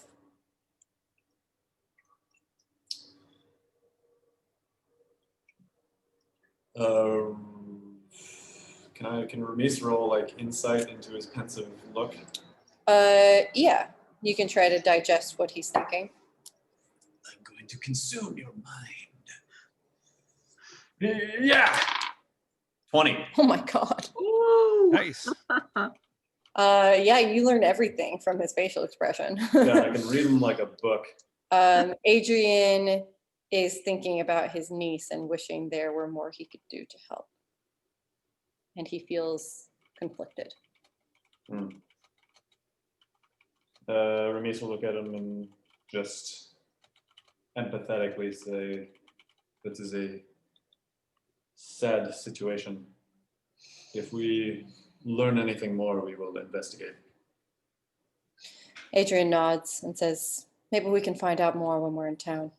Speaker 2: Can Ramis roll insight into his pensive look?
Speaker 1: Yeah, you can try to digest what he's thinking.
Speaker 2: I'm going to consume your mind. Yeah. 20.
Speaker 1: Oh my God.
Speaker 5: Ooh.
Speaker 3: Nice.
Speaker 1: Yeah, you learn everything from his facial expression.
Speaker 2: Yeah, I can read him like a book.
Speaker 1: Adrian is thinking about his niece and wishing there were more he could do to help. And he feels conflicted.
Speaker 2: Ramis will look at him and just empathetically say, "This is a sad situation. If we learn anything more, we will investigate."
Speaker 1: Adrian nods and says, "Maybe we can find out more when we're in town."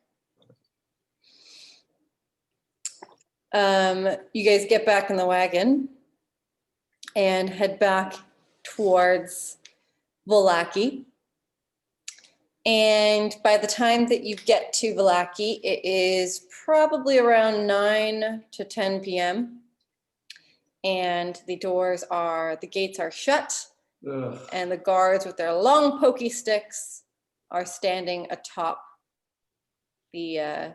Speaker 1: You guys get back in the wagon and head back towards Vallaki. And by the time that you get to Vallaki, it is probably around 9 to 10 p.m. And the gates are shut,
Speaker 2: Ugh.
Speaker 1: and the guards with their long pokey sticks are standing atop the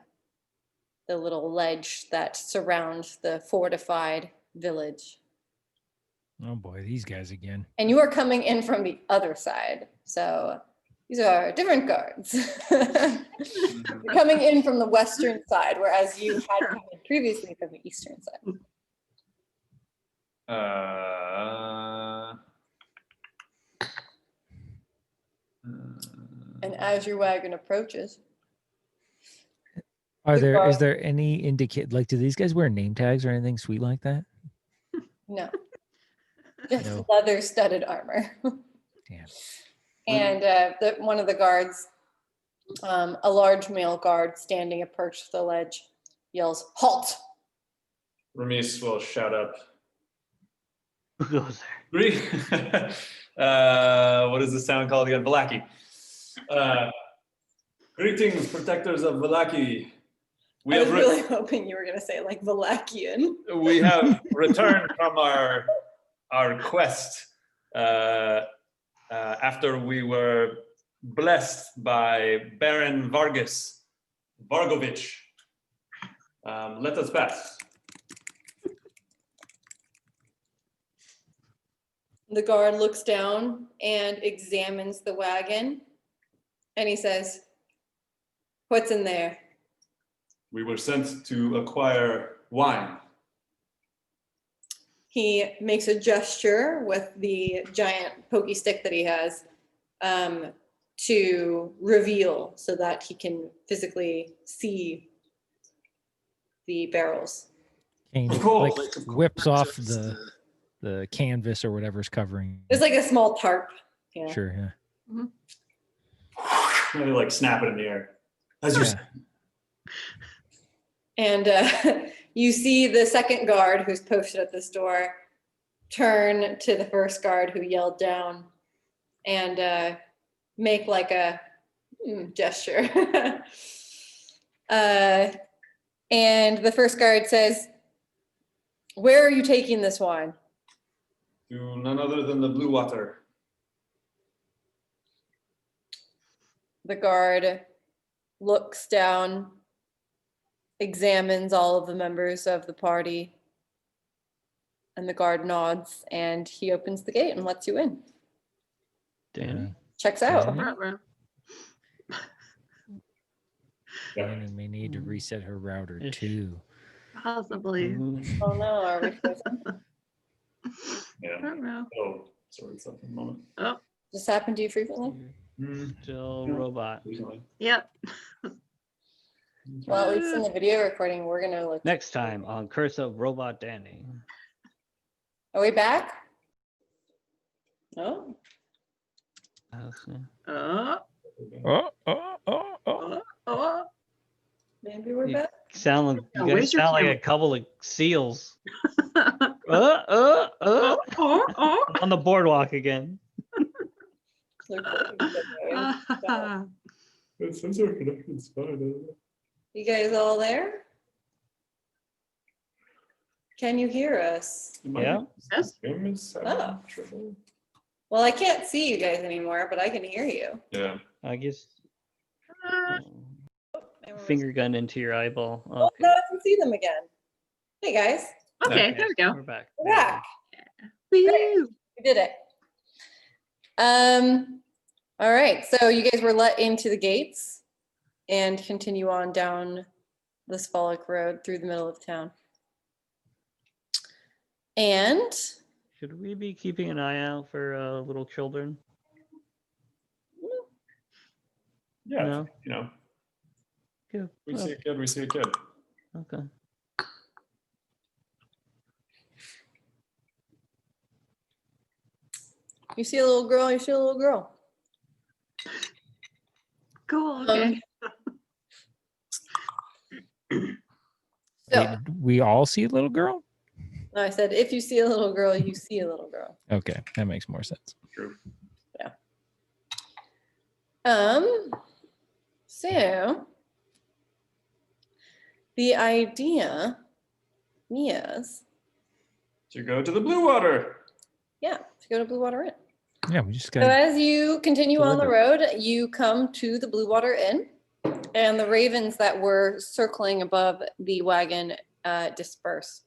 Speaker 1: little ledge that surrounds the fortified village.
Speaker 3: Oh boy, these guys again.
Speaker 1: And you are coming in from the other side. So these are different guards. You're coming in from the western side, whereas you had come in previously from the eastern side. And as your wagon approaches,
Speaker 3: Is there any like, do these guys wear name tags or anything sweet like that?
Speaker 1: no, just
Speaker 3: No.
Speaker 1: leather-studded armor.
Speaker 3: Damn.
Speaker 1: And one of the guards, a large male guard standing perched the ledge, yells, "Halt!"
Speaker 2: Ramis will shout up.
Speaker 4: Who goes there?
Speaker 2: What is the sound called again? Vallaki. Greetings, protectors of Vallaki.
Speaker 1: I was really hoping you were going to say like Valakian.
Speaker 2: We have returned from our quest after we were blessed by Baron Vargovich. Let us pass.
Speaker 1: The guard looks down and examines the wagon, and he says, "What's in there?"
Speaker 2: We were sent to acquire wine.
Speaker 1: He makes a gesture with the giant pokey stick that he has to reveal so that he can physically see the barrels.
Speaker 3: Kane
Speaker 2: Of course.
Speaker 3: like whips off the canvas or whatever's covering.
Speaker 1: It's like a small tarp. Yeah.
Speaker 3: Sure, yeah.
Speaker 2: They like snap it in the air. As you're
Speaker 3: Yeah.
Speaker 1: And you see the second guard who's posted at this door turn to the first guard who yelled down and make like a gesture. And the first guard says, "Where are you taking this wine?"
Speaker 2: to none other than the Blue Water.
Speaker 1: The guard looks down, examines all of the members of the party, and the guard nods, and he opens the gate and lets you in.
Speaker 4: Danny.
Speaker 1: Checks out.
Speaker 3: Danny? Danny may need to reset her router
Speaker 4: Ish.
Speaker 3: too.
Speaker 5: Possibly.
Speaker 4: Mhm.
Speaker 1: Oh no, are we supposed
Speaker 2: Yeah.
Speaker 5: I don't know.
Speaker 2: Oh, sorry, something moment.
Speaker 1: this happen to you frequently?
Speaker 4: Still
Speaker 2: Yeah.
Speaker 4: robot.
Speaker 2: Recently.
Speaker 5: Yep.
Speaker 1: Well, at least in the video recording, we're gonna look.
Speaker 4: Next time on Curse of Robot Danny.
Speaker 1: Are we back? Oh,
Speaker 5: Oh,
Speaker 3: Oh.
Speaker 5: oh.
Speaker 1: maybe we're
Speaker 4: You
Speaker 1: back.
Speaker 4: sound like
Speaker 5: Yeah,
Speaker 4: you guys
Speaker 5: where's your
Speaker 4: sound like
Speaker 5: camera?
Speaker 4: a couple of seals.
Speaker 5: Oh, oh.
Speaker 4: On the boardwalk again.
Speaker 2: It says our connection's fine, doesn't it?
Speaker 1: You guys all there? Can you hear us?
Speaker 4: Yeah.
Speaker 5: Yes.
Speaker 2: Game is having
Speaker 1: Oh.
Speaker 2: trouble.
Speaker 1: Well, I can't see you guys anymore, but I can hear you.
Speaker 2: Yeah.
Speaker 4: I guess
Speaker 1: Maybe we're-
Speaker 4: finger gun into your eyeball.
Speaker 1: Oh,
Speaker 4: Okay.
Speaker 1: now I can see them again. Hey guys,
Speaker 5: Okay, there we go.
Speaker 4: We're back.
Speaker 1: we're back.
Speaker 5: Woo.
Speaker 1: We did it. All right, so you guys were let into the gates and continue on down the Spholic Road through the middle of town. And
Speaker 4: Should we be keeping an eye out for little children?
Speaker 2: Yeah.
Speaker 4: No.
Speaker 2: You know,
Speaker 4: Good.
Speaker 2: we see a kid, we see a kid.
Speaker 4: Okay.
Speaker 1: you see a little girl, you see a little girl.
Speaker 5: Cool. Okay.
Speaker 1: So,
Speaker 3: Wait, we all see a little girl?
Speaker 1: no, I said, if you see a little girl, you see a little girl.
Speaker 3: Okay, that makes more sense.
Speaker 2: True.
Speaker 1: So the idea is,
Speaker 2: To go to the blue water.
Speaker 1: yeah, to go to Blue Water Inn.
Speaker 3: Yeah, we just
Speaker 1: So
Speaker 3: got.
Speaker 1: as you continue on the
Speaker 3: deliberate.
Speaker 1: road, you come to the Blue Water Inn, and the ravens that were circling above the wagon disperse.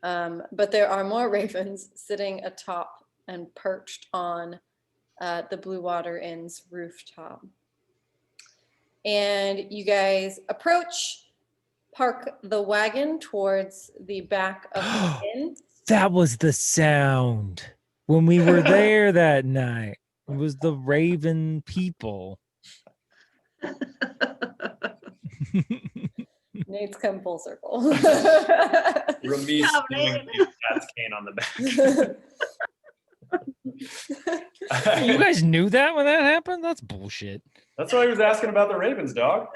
Speaker 1: But there are more ravens sitting atop and perched on the Blue Water Inn's rooftop. And you guys approach, park the wagon towards the back of the inn.
Speaker 3: That was the sound when we were there that night. It was the raven people.
Speaker 1: Nate's come full circle.
Speaker 2: Ramis
Speaker 5: Stop,
Speaker 2: throwing
Speaker 5: Nate.
Speaker 2: a cat's cane on the back.
Speaker 3: You guys knew that when that happened? That's bullshit.
Speaker 2: That's why he was asking about the ravens, dog.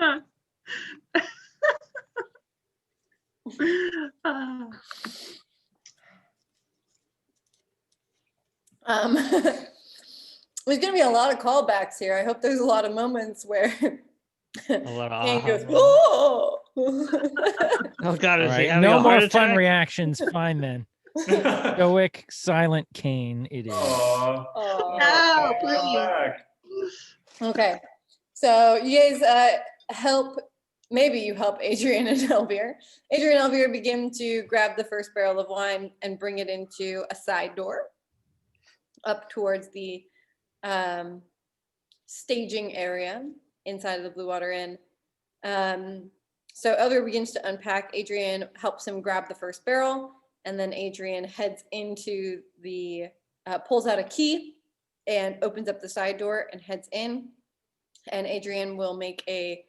Speaker 5: Ah.
Speaker 1: There's gonna be a lot of callbacks here. I hope there's a lot of moments where
Speaker 4: A lot of
Speaker 1: Kane
Speaker 4: aha
Speaker 1: goes,
Speaker 4: moments.
Speaker 1: "Oh!"
Speaker 4: Oh God,
Speaker 3: All
Speaker 4: is he
Speaker 3: right,
Speaker 4: having
Speaker 3: no
Speaker 4: a
Speaker 3: more
Speaker 4: heart
Speaker 3: fun
Speaker 4: attack?
Speaker 3: reactions. Fine then. Stoic, silent Kane. It is.
Speaker 2: Aw.
Speaker 1: Oh.
Speaker 5: No,
Speaker 2: Come
Speaker 5: please.
Speaker 2: back.
Speaker 1: Okay, so you guys help. Maybe you help Adrian and Elvir. Adrian and Elvir begin to grab the first barrel of wine and bring it into a side door up towards the staging area inside of the Blue Water Inn. So Elvir begins to unpack. Adrian helps him grab the first barrel, and then Adrian heads into the, pulls out a key and opens up the side door and heads in. And Adrian will make a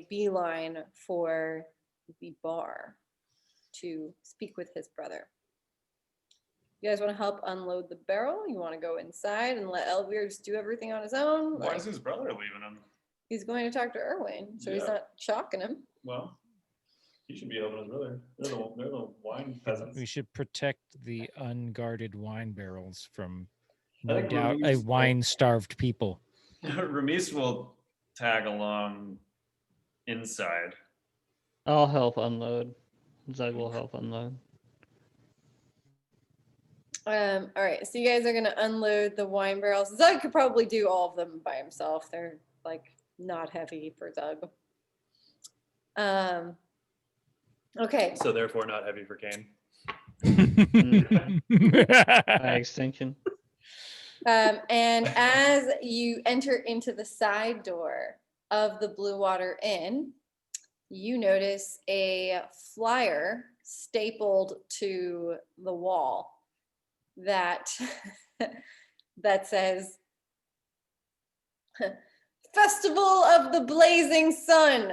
Speaker 1: beeline for the bar to speak with his brother. You guys want to help unload the barrel? You want to go inside and let Elvir just do everything on his own?
Speaker 2: Why
Speaker 1: Like,
Speaker 2: is his brother leaving him?
Speaker 1: he's going to talk to Erwin, so he's
Speaker 2: Yeah.
Speaker 1: not shocking him.
Speaker 2: Well, he should be helping his brother. They're the wine peasants.
Speaker 3: We should protect the unguarded wine barrels from,
Speaker 2: I
Speaker 3: no
Speaker 2: think
Speaker 3: doubt, a
Speaker 2: Ramis will-
Speaker 3: wine-starved people.
Speaker 2: Ramis will tag along inside.
Speaker 4: I'll help unload. Zug will help unload.
Speaker 1: All right, so you guys are gonna unload the wine barrels. Zug could probably do all of them by himself. They're like not heavy for Zug. Okay,
Speaker 2: So therefore not heavy for Kane.
Speaker 4: By extinction.
Speaker 1: and as you enter into the side door of the Blue Water Inn, you notice a flyer stapled to the wall that that says Festival of the Blazing Sun,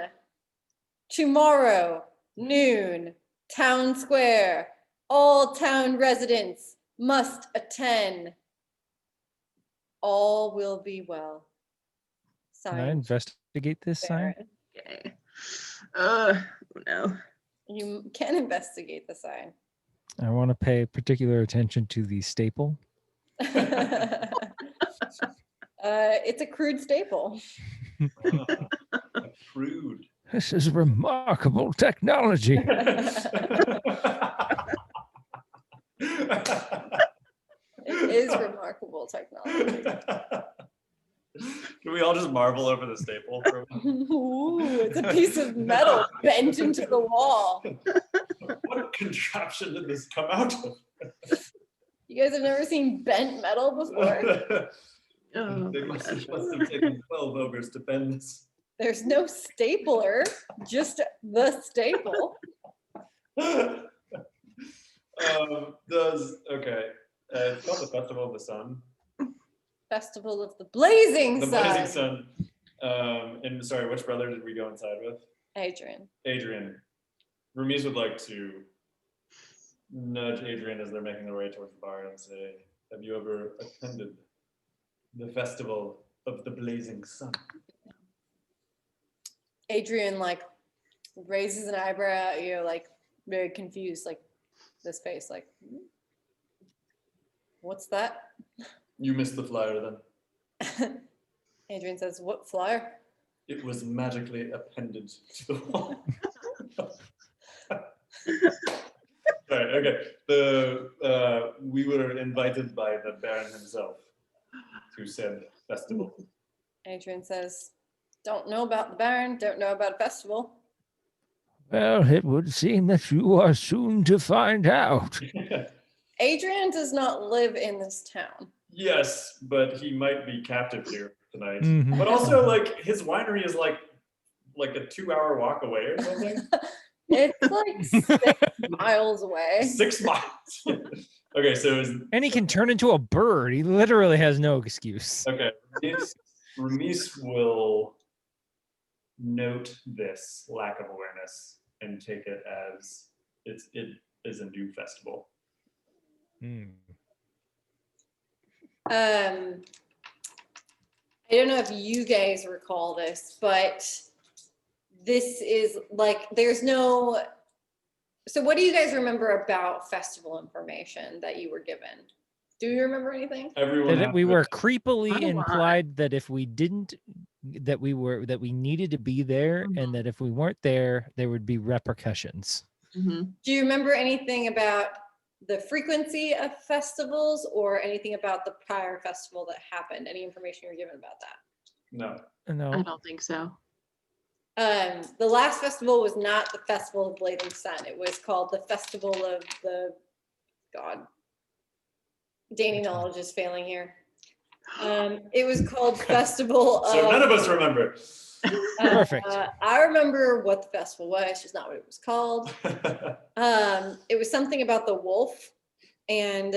Speaker 1: tomorrow, noon, Town Square. All town residents must attend. All will be well.
Speaker 3: Can I
Speaker 1: Signed,
Speaker 3: investigate this sign?
Speaker 1: Baron.
Speaker 5: Okay. No.
Speaker 1: You can investigate the sign.
Speaker 3: I want to pay particular attention to the staple.
Speaker 1: It's a crude staple.
Speaker 2: Crude.
Speaker 3: This is remarkable technology.
Speaker 1: It is remarkable technology.
Speaker 2: Can we all just marvel over the staple?
Speaker 1: Ooh, it's a piece of metal bent into the wall.
Speaker 2: What contraption did this come out of?
Speaker 1: You guys have never seen bent metal before?
Speaker 5: Oh,
Speaker 2: They
Speaker 5: my
Speaker 2: must
Speaker 5: gosh.
Speaker 2: have taken 12 ogres to bend this.
Speaker 1: There's no stapler, just the staple.
Speaker 2: It's called the Festival of the Sun.
Speaker 1: Festival of the Blazing
Speaker 2: The
Speaker 1: Sun.
Speaker 2: Blazing Sun. And sorry, which brother did we go inside with?
Speaker 1: Adrian.
Speaker 2: Adrian. Ramis would like to nudge Adrian as they're making their way towards the bar and say, have you ever attended the Festival of the Blazing Sun?
Speaker 1: Adrian like raises an eyebrow at you, like very confused, like this face, like, "Hmm? What's that?"
Speaker 2: You missed the flyer then.
Speaker 1: Adrian says, what flyer?
Speaker 2: It was magically appended to the wall. Right, okay. We were invited by the Baron himself to said festival.
Speaker 1: Adrian says, don't know about the Baron, don't know about a festival.
Speaker 3: Well, it would seem that you are soon to find out.
Speaker 1: Adrian does not live in this town.
Speaker 2: Yes, but he might be captive here tonight.
Speaker 3: Mhm.
Speaker 2: But also, like, his winery is like a 2-hour walk away or something.
Speaker 1: It's like 6 miles away.
Speaker 2: 6 miles. Okay, so
Speaker 3: And he can turn into a bird. He literally has no excuse.
Speaker 2: okay. Remise will note this lack of awareness and take it as it is a new festival.
Speaker 3: Hmm.
Speaker 1: I don't know if you guys recall this, but this is like, there's no, so what do you guys remember about festival information that you were given? Do you remember anything?
Speaker 2: Everyone
Speaker 3: That
Speaker 2: has
Speaker 3: we
Speaker 2: to-
Speaker 3: were creepily
Speaker 5: Not a lot.
Speaker 3: implied that if we didn't, that we needed to be there, and that if we weren't there, there would be repercussions.
Speaker 5: Mhm.
Speaker 1: Do you remember anything about the frequency of festivals or anything about the prior festival that happened? Any information you were given about that?
Speaker 2: No.
Speaker 5: I
Speaker 3: No,
Speaker 5: don't think so.
Speaker 1: The last festival was not the Festival of Blazing Sun. It was called the Festival of the God. Dating knowledge is failing here. It was called Festival of.
Speaker 2: So none of us remember.
Speaker 3: Perfect.
Speaker 1: I remember what the festival was, just not what it was called. It was something about the wolf, and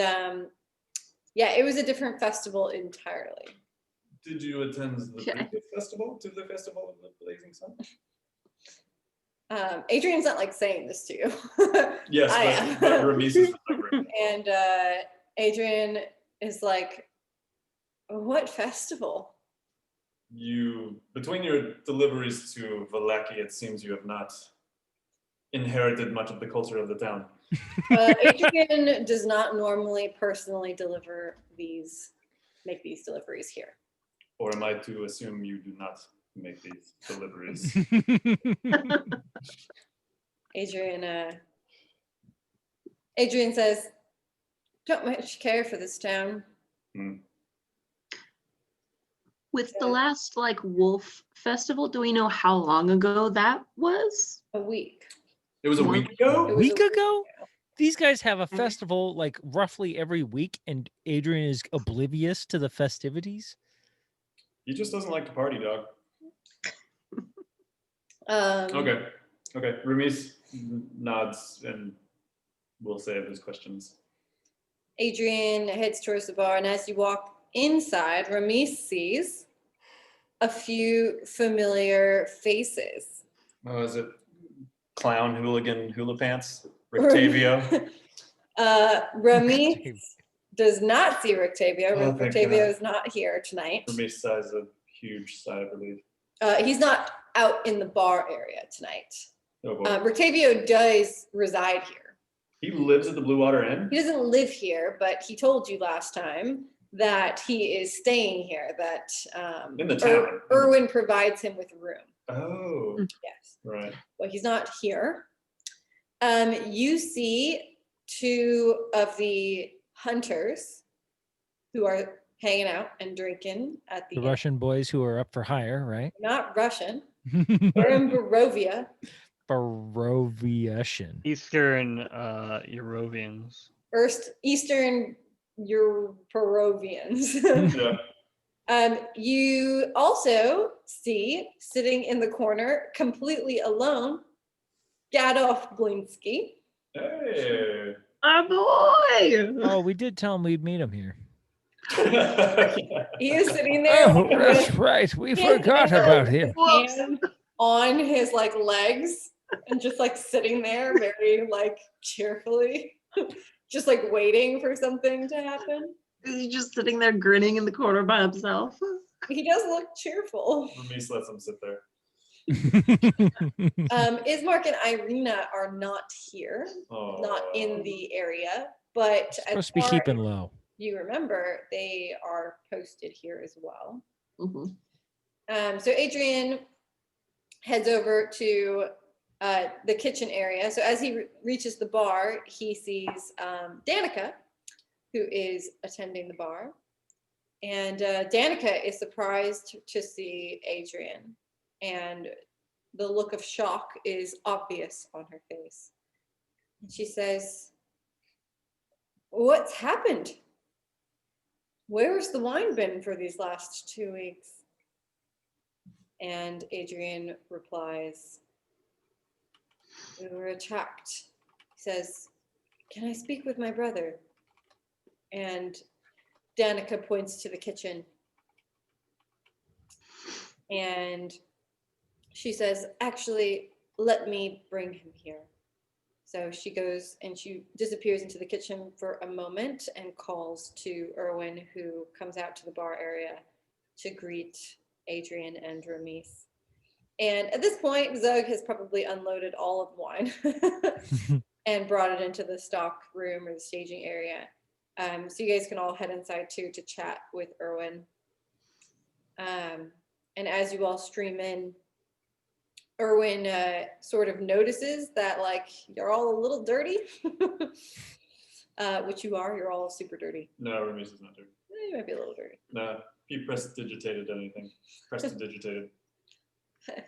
Speaker 1: yeah, it was a different festival entirely.
Speaker 2: Did you attend the
Speaker 5: Okay.
Speaker 2: previous festival? To the Festival of the Blazing Sun?
Speaker 1: Adrian's not like saying this to you.
Speaker 2: Yes,
Speaker 1: I am.
Speaker 2: but Remise is remembering.
Speaker 1: And Adrian is like, what festival?
Speaker 2: Between your deliveries to Valaki, it seems you have not inherited much of the culture of the town.
Speaker 1: Adrian does not normally personally make these deliveries here.
Speaker 2: Or am I to assume you do not make these deliveries?
Speaker 1: Adrian says, don't much care for this town.
Speaker 5: With the last like wolf festival, do we know how long ago that was?
Speaker 1: A week.
Speaker 2: It was a week
Speaker 3: A
Speaker 2: ago?
Speaker 1: was
Speaker 3: week
Speaker 1: a week
Speaker 3: ago? These guys have a
Speaker 5: Okay.
Speaker 3: festival like roughly every week, and Adrian is oblivious to the festivities.
Speaker 2: He just doesn't like to party, dog.
Speaker 1: Um,
Speaker 2: Okay. Remise nods and will save his questions.
Speaker 1: Adrian heads towards the bar, and as you walk inside, Ramis sees a few familiar faces.
Speaker 2: Oh, is it clown hooligan hula pants? Rictavio?
Speaker 1: Ramis does not see Rictavio.
Speaker 2: Oh, thank
Speaker 1: Rictavio
Speaker 2: God.
Speaker 1: is not here tonight.
Speaker 2: Remise sighs a huge sigh of relief.
Speaker 1: He's not out in the bar area tonight.
Speaker 2: Oh boy.
Speaker 1: Rictavio does reside here.
Speaker 2: He lives at the Blue Water Inn?
Speaker 1: He doesn't live here, but he told you last time that he is staying here, that
Speaker 2: In the town.
Speaker 1: Erwin provides him with a room.
Speaker 2: Oh,
Speaker 1: Yes.
Speaker 2: right.
Speaker 1: Well, he's not here. You see 2 of the hunters who are hanging out and drinking at the
Speaker 3: The Russian boys who are up for hire, right?
Speaker 1: not Russian. They're in Barovia.
Speaker 3: Barovian.
Speaker 4: Eastern Eurovians.
Speaker 1: Eastern Europerovians.
Speaker 2: Yeah.
Speaker 1: You also see sitting in the corner, completely alone, Gadolf Blinsky.
Speaker 2: Hey.
Speaker 5: Our boy!
Speaker 3: Oh, we did tell him we'd meet him here.
Speaker 1: He is sitting there
Speaker 3: Oh,
Speaker 1: with
Speaker 3: that's right. We
Speaker 1: his
Speaker 3: forgot
Speaker 1: hands-
Speaker 3: about him.
Speaker 1: his hand on his like legs and just like sitting there very like cheerfully, just like waiting for something to happen.
Speaker 5: Is he just sitting there grinning in the corner by himself?
Speaker 1: He does look cheerful.
Speaker 2: Remise lets him sit there.
Speaker 1: Ismark and Irina are not here,
Speaker 2: Oh.
Speaker 1: not in the area, but
Speaker 3: Supposed to be keeping low.
Speaker 1: you remember, they are posted here as well.
Speaker 5: Mhm.
Speaker 1: So Adrian heads over to the kitchen area. So as he reaches the bar, he sees Danica, who is attending the bar. And Danica is surprised to see Adrian. And the look of shock is obvious on her face. And she says, "What's happened? Where's the wine been for these last 2 weeks?" And Adrian replies, "We were attacked." He says, "Can I speak with my brother?" And Danica points to the kitchen. And she says, "Actually, let me bring him here." So she goes and she disappears into the kitchen for a moment and calls to Erwin, who comes out to the bar area to greet Adrian and Ramis. And at this point, Zug has probably unloaded all of wine and brought it into the stock room or the staging area. So you guys can all head inside too to chat with Erwin. And as you all stream in, Erwin sort of notices that like you're all a little dirty, which you are. You're all super dirty.
Speaker 2: No, Ramis is not dirty.
Speaker 1: You might be a little dirty.
Speaker 2: No, he prestidigitated anything. Prestidigitated.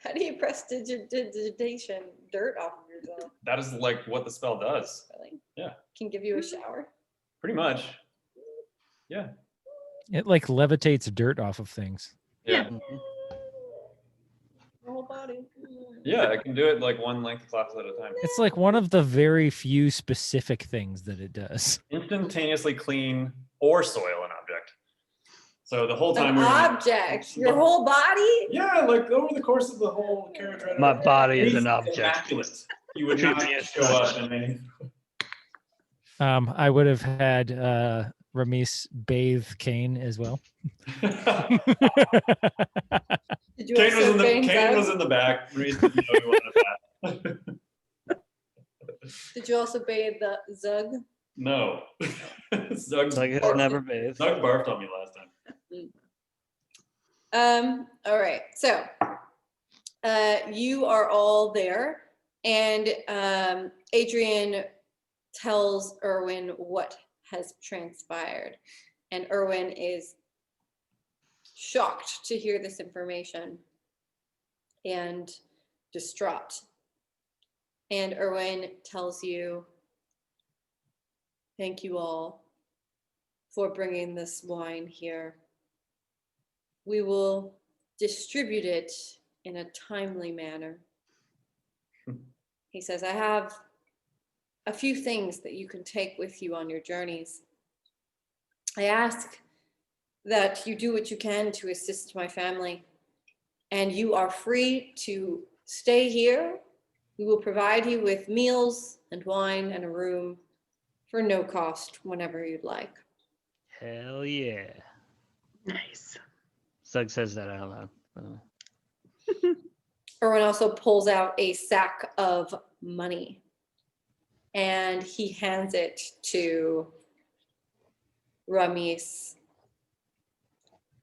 Speaker 1: How do you prestidigitation dirt off of yourself?
Speaker 2: That is like what the spell does.
Speaker 1: Really?
Speaker 2: Yeah.
Speaker 1: Can give you a shower.
Speaker 2: Pretty much. Yeah.
Speaker 3: It like levitates dirt off of things.
Speaker 2: Yeah.
Speaker 4: Mhm.
Speaker 1: Your whole body.
Speaker 2: Yeah, I can do it like one length of classes at a time.
Speaker 3: It's like one of the very few specific things that it does.
Speaker 2: Instantaneously clean or soil an object. So the whole
Speaker 1: An
Speaker 2: time we were
Speaker 1: object. Your whole body.
Speaker 2: yeah, like over the course of the whole carriage ride.
Speaker 4: My body is an
Speaker 2: It's
Speaker 4: object.
Speaker 2: immaculate. You would not show up in any.
Speaker 3: I would have had Ramis bathe Kane as well.
Speaker 1: Did you
Speaker 2: Kane was
Speaker 1: also
Speaker 2: in the
Speaker 1: bang
Speaker 2: Kane
Speaker 1: Zug?
Speaker 2: was in the back. Reese didn't know he wanted that.
Speaker 1: Did you also bathe the Zug?
Speaker 2: No. Zug
Speaker 4: Like it's
Speaker 2: barfed-
Speaker 4: never bathed.
Speaker 2: Zug barfed on me last time.
Speaker 1: All right. So you are all there, and Adrian tells Erwin what has transpired, and Erwin is shocked to hear this information and distraught. And Erwin tells you, "Thank you all for bringing this wine here. We will distribute it in a timely manner." He says, "I have a few things that you can take with you on your journeys. I ask that you do what you can to assist my family, and you are free to stay here. We will provide you with meals and wine and a room for no cost whenever you'd like."
Speaker 4: Hell yeah.
Speaker 5: Nice.
Speaker 4: Zug says that out loud. by the way.
Speaker 1: Erwin also pulls out a sack of money and he hands it to Ramis.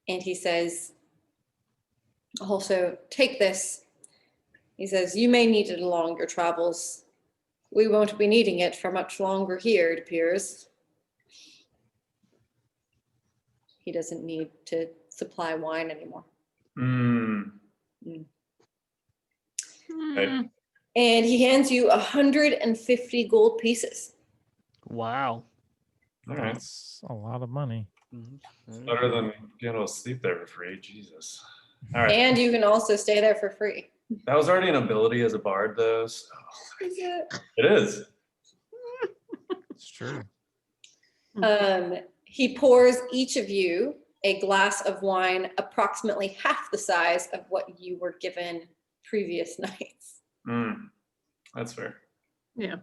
Speaker 1: And he says, "Also, take this." He says, "You may need it along your travels. We won't be needing it for much longer here, it appears." He doesn't need to supply wine anymore.
Speaker 2: Mm. Right.
Speaker 5: Mm.
Speaker 1: And he hands you 150 gold pieces.
Speaker 4: Wow.
Speaker 2: All right.
Speaker 3: That's a lot of money.
Speaker 4: Mhm.
Speaker 2: Better than being able to sleep there for free. Jesus. All right.
Speaker 1: And you can also stay there for free.
Speaker 2: That was already an ability as a bard, though. So
Speaker 1: Is it?
Speaker 2: it is.
Speaker 3: It's true.
Speaker 1: He pours each of you a glass of wine approximately half the size of what you were given previous nights.
Speaker 2: Mm. That's fair.
Speaker 5: Yeah.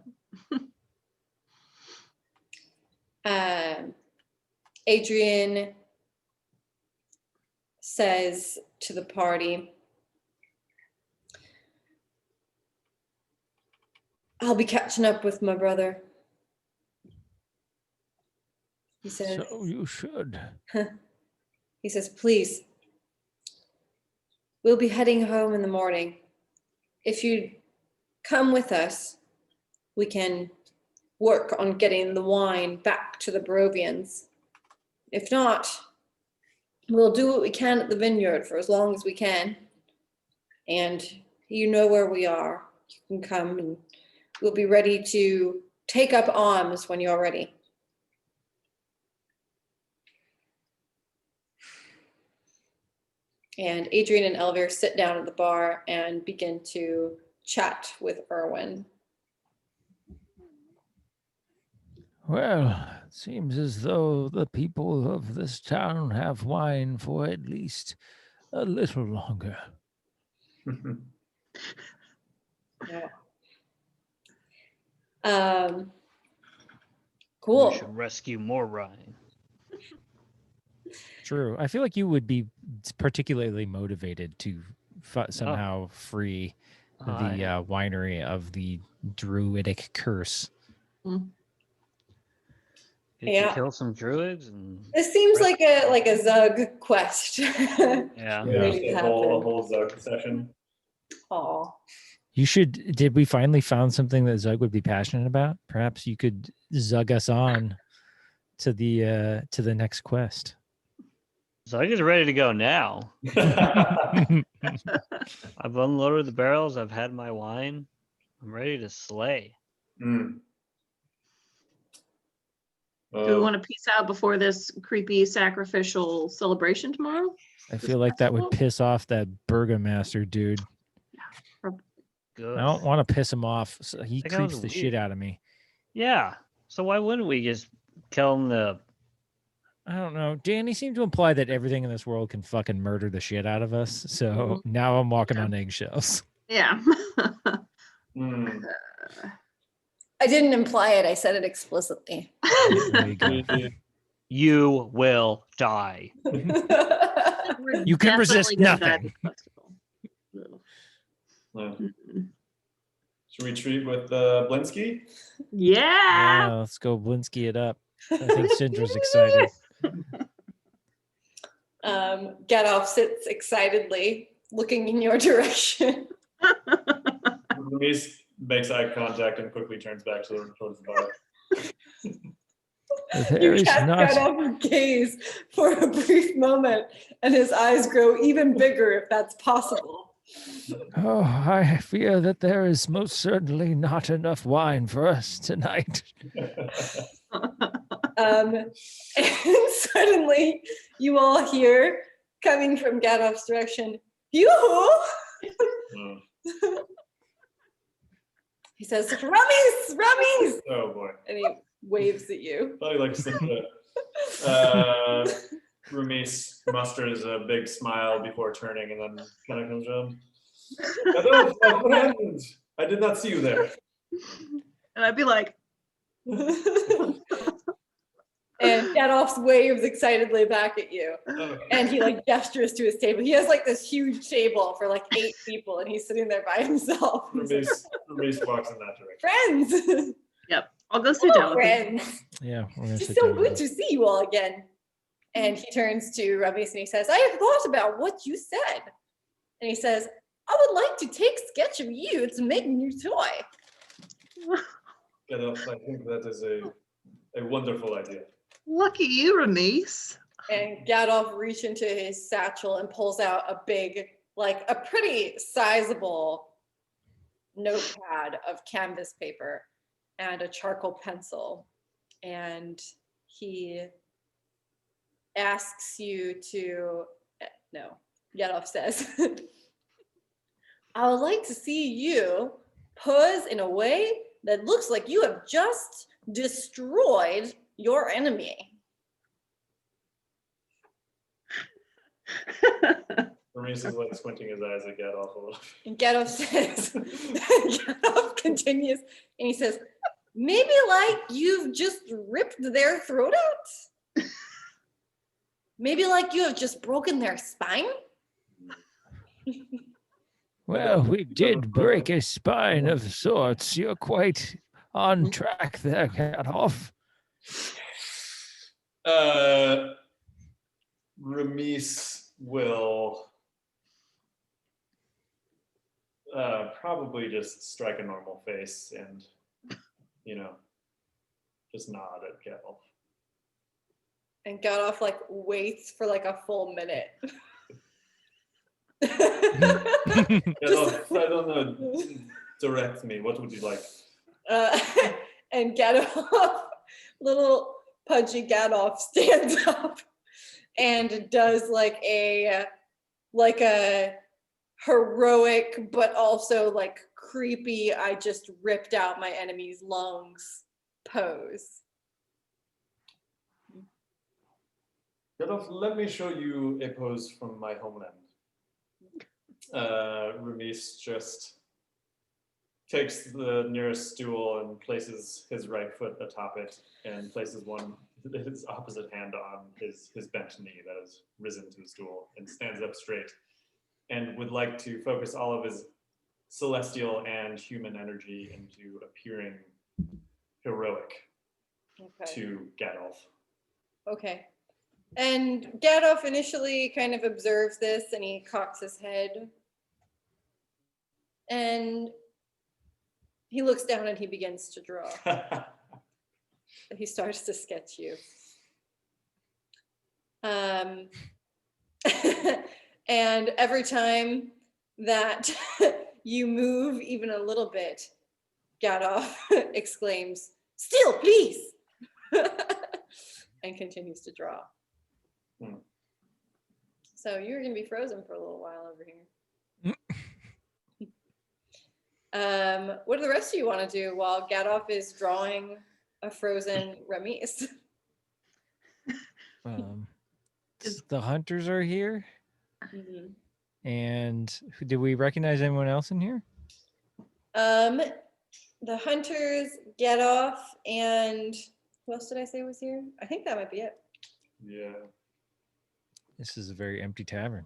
Speaker 1: Adrian says to the party, "I'll be catching up with my brother. He says,
Speaker 3: So you should.
Speaker 1: he says, please, we'll be heading home in the morning. If you come with us, we can work on getting the wine back to the Barovians. If not, we'll do what we can at the vineyard for as long as we can. And you know where we are. You can come and we'll be ready to take up arms when you're ready. And Adrian and Elvir sit down at the bar and begin to chat with Erwin.
Speaker 3: Well, it seems as though the people of this town have wine for at least a little longer.
Speaker 1: Yeah.
Speaker 4: We
Speaker 1: Cool.
Speaker 4: should rescue more Ryan.
Speaker 3: True. I feel like you would be particularly motivated to somehow free the winery of the druidic curse.
Speaker 4: Did
Speaker 1: Yeah.
Speaker 4: you kill some druids? And
Speaker 1: This seems like a Zug quest.
Speaker 4: yeah.
Speaker 2: Yeah,
Speaker 1: Waiting to
Speaker 2: just a whole Zug session.
Speaker 3: You should. Did we finally found something that Zug would be passionate about? Perhaps you could Zug us on to the next quest.
Speaker 4: Zug is ready to go now. I've unloaded the barrels. I've had my wine. I'm ready to slay.
Speaker 2: Mm.
Speaker 5: Do we want to peace out before this creepy sacrificial celebration tomorrow?
Speaker 3: I feel like that would piss off that burgomaster dude.
Speaker 4: Good.
Speaker 3: I don't want to piss him off. So he
Speaker 4: That guy
Speaker 3: creeps
Speaker 4: was
Speaker 3: the
Speaker 4: weird.
Speaker 3: shit out of me.
Speaker 4: Yeah. So why wouldn't we just kill him?
Speaker 3: I don't know. Danny seemed to imply that everything in this world can fucking murder the shit out of us. So now I'm walking on eggshells.
Speaker 5: Yeah.
Speaker 2: Mm.
Speaker 1: I didn't imply it. I said it explicitly.
Speaker 3: There you go.
Speaker 4: You will die.
Speaker 5: We're
Speaker 3: You can resist
Speaker 5: definitely gonna die
Speaker 3: nothing.
Speaker 5: this festival. Ugh.
Speaker 2: Yeah.
Speaker 5: Mm-mm.
Speaker 2: Should we treat with Blinsky?
Speaker 5: Yeah.
Speaker 3: Yeah, let's go Blinsky it up. I think Syndra's excited.
Speaker 1: Gadolf sits excitedly, looking in your direction.
Speaker 2: Reese makes eye contact and quickly turns back towards the bar.
Speaker 3: There
Speaker 1: You
Speaker 3: is
Speaker 1: cast
Speaker 3: not.
Speaker 1: Gadolf's gaze for a brief moment, and his eyes grow even bigger, if that's possible.
Speaker 3: Oh, I fear that there is most certainly not enough wine for us tonight.
Speaker 1: And suddenly, you all hear, coming from Gadolf's direction, yoo-hoo!
Speaker 2: Mm.
Speaker 1: He says, Rummies! Rummies!
Speaker 2: Oh boy.
Speaker 1: And he waves at you.
Speaker 2: Thought he liked to sing Rumis musters a big smile before turning and then kind of comes around. Gadolf, my friend! I did not see you there.
Speaker 5: And I'd be like,
Speaker 1: And Gadolf waves excitedly back at you.
Speaker 2: Okay.
Speaker 1: And he like gestures to his table. He has like this huge table for like 8 people, and he's sitting there by himself. He's like,
Speaker 2: Rumis walks in that direction.
Speaker 1: friends!
Speaker 5: yep, I'll go sit down
Speaker 1: Hello,
Speaker 5: with you.
Speaker 1: friends!
Speaker 3: Yeah, we're gonna
Speaker 1: It's
Speaker 3: sit
Speaker 1: so
Speaker 3: down
Speaker 1: good
Speaker 3: with
Speaker 1: to see you all again. And he turns to Rummies and he says, I have thought about what you said. And he says, I would like to take sketch of you to make a new toy.
Speaker 2: Gadolf, I think that is a wonderful idea.
Speaker 5: Lucky you, Ramise.
Speaker 1: And Gadolf reaches into his satchel and pulls out a big, like a pretty sizable notepad of canvas paper and a charcoal pencil. And he asks you to, no, Gadolf says, I would like to see you pose in a way that looks like you have just destroyed your enemy.
Speaker 2: Rumis is like squinting his eyes at Gadolf a little.
Speaker 1: And Gadolf says, Gadolf continues, and he says, maybe like you've just ripped their throat out? Maybe like you have just broken their spine?
Speaker 3: Well, we did break a spine of sorts. You're quite on track there, Gadolf.
Speaker 2: Ramis will probably just strike a normal face and, just nod at Gandalf.
Speaker 1: And Gandalf like waits for like a full minute.
Speaker 2: Gandalf, I don't know. Direct me. What would you like?
Speaker 1: And Gandalf, little pudgy Gandalf stands up and does like a heroic but also like creepy, I just ripped out my enemy's lungs pose.
Speaker 2: Gandalf, let me show you a pose from my homeland. Ramis just takes the nearest stool and places his right foot atop it and places his opposite hand on his bent knee that has risen to the stool and stands up straight and would like to focus all of his celestial and human energy into appearing heroic to Gandalf.
Speaker 1: Okay. And Gandalf initially kind of observes this and he cocks his head. And he looks down and he begins to draw. He starts to sketch you. And every time that you move even a little bit, Gandalf exclaims, "Still, please!" and continues to draw. So you're going to be frozen for a little while over here. What do the rest of you want to do while Gandalf is drawing a frozen Ramis?
Speaker 3: The hunters are here.
Speaker 1: Mm-hmm.
Speaker 3: And did we recognize anyone else in here?
Speaker 1: The hunters, Gandalf, and who else did I say was here? I think that might be it.
Speaker 2: Yeah.
Speaker 3: This is a very empty tavern.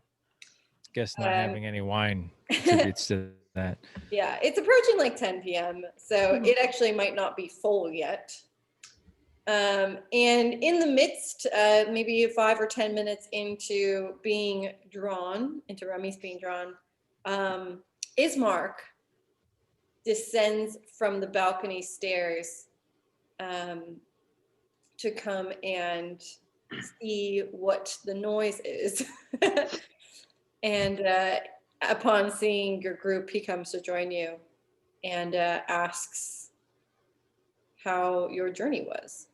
Speaker 3: Guess not having any wine contributes to that.
Speaker 1: Yeah, it's approaching like 10 p.m. So it actually might not be full yet. And in the midst, maybe 5 or 10 minutes into being drawn, into Ramis being drawn, Ismark descends from the balcony stairs to come and see what the noise is. And upon seeing your group, he comes to join you and asks how your journey was.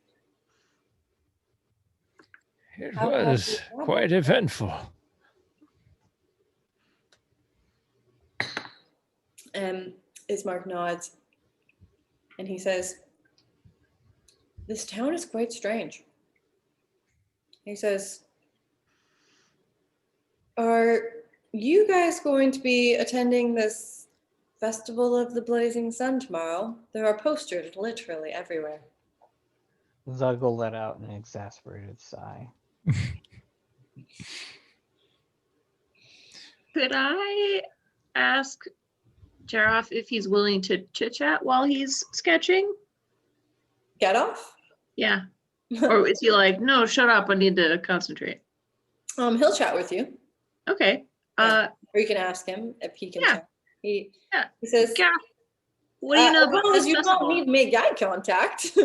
Speaker 3: It was quite eventful.
Speaker 1: Ismark nods and he says, "This town is quite strange." He says, "Are you guys going to be attending this Festival of the Blazing Sun tomorrow? There are posters literally everywhere."
Speaker 4: Zug will let out an exasperated sigh.
Speaker 5: Could I ask Jaroff if he's willing to chit chat while he's sketching?
Speaker 1: Get off?
Speaker 5: Yeah. Or is he like, "No, shut up, I need to concentrate"?
Speaker 1: He'll chat with you.
Speaker 5: Okay.
Speaker 1: Yeah. Or you can ask him if he can chat. He says,
Speaker 5: "Jaroff, what do you know
Speaker 1: as
Speaker 5: about
Speaker 1: long
Speaker 5: this
Speaker 1: as you
Speaker 5: festival?"
Speaker 1: don't need to make eye contact.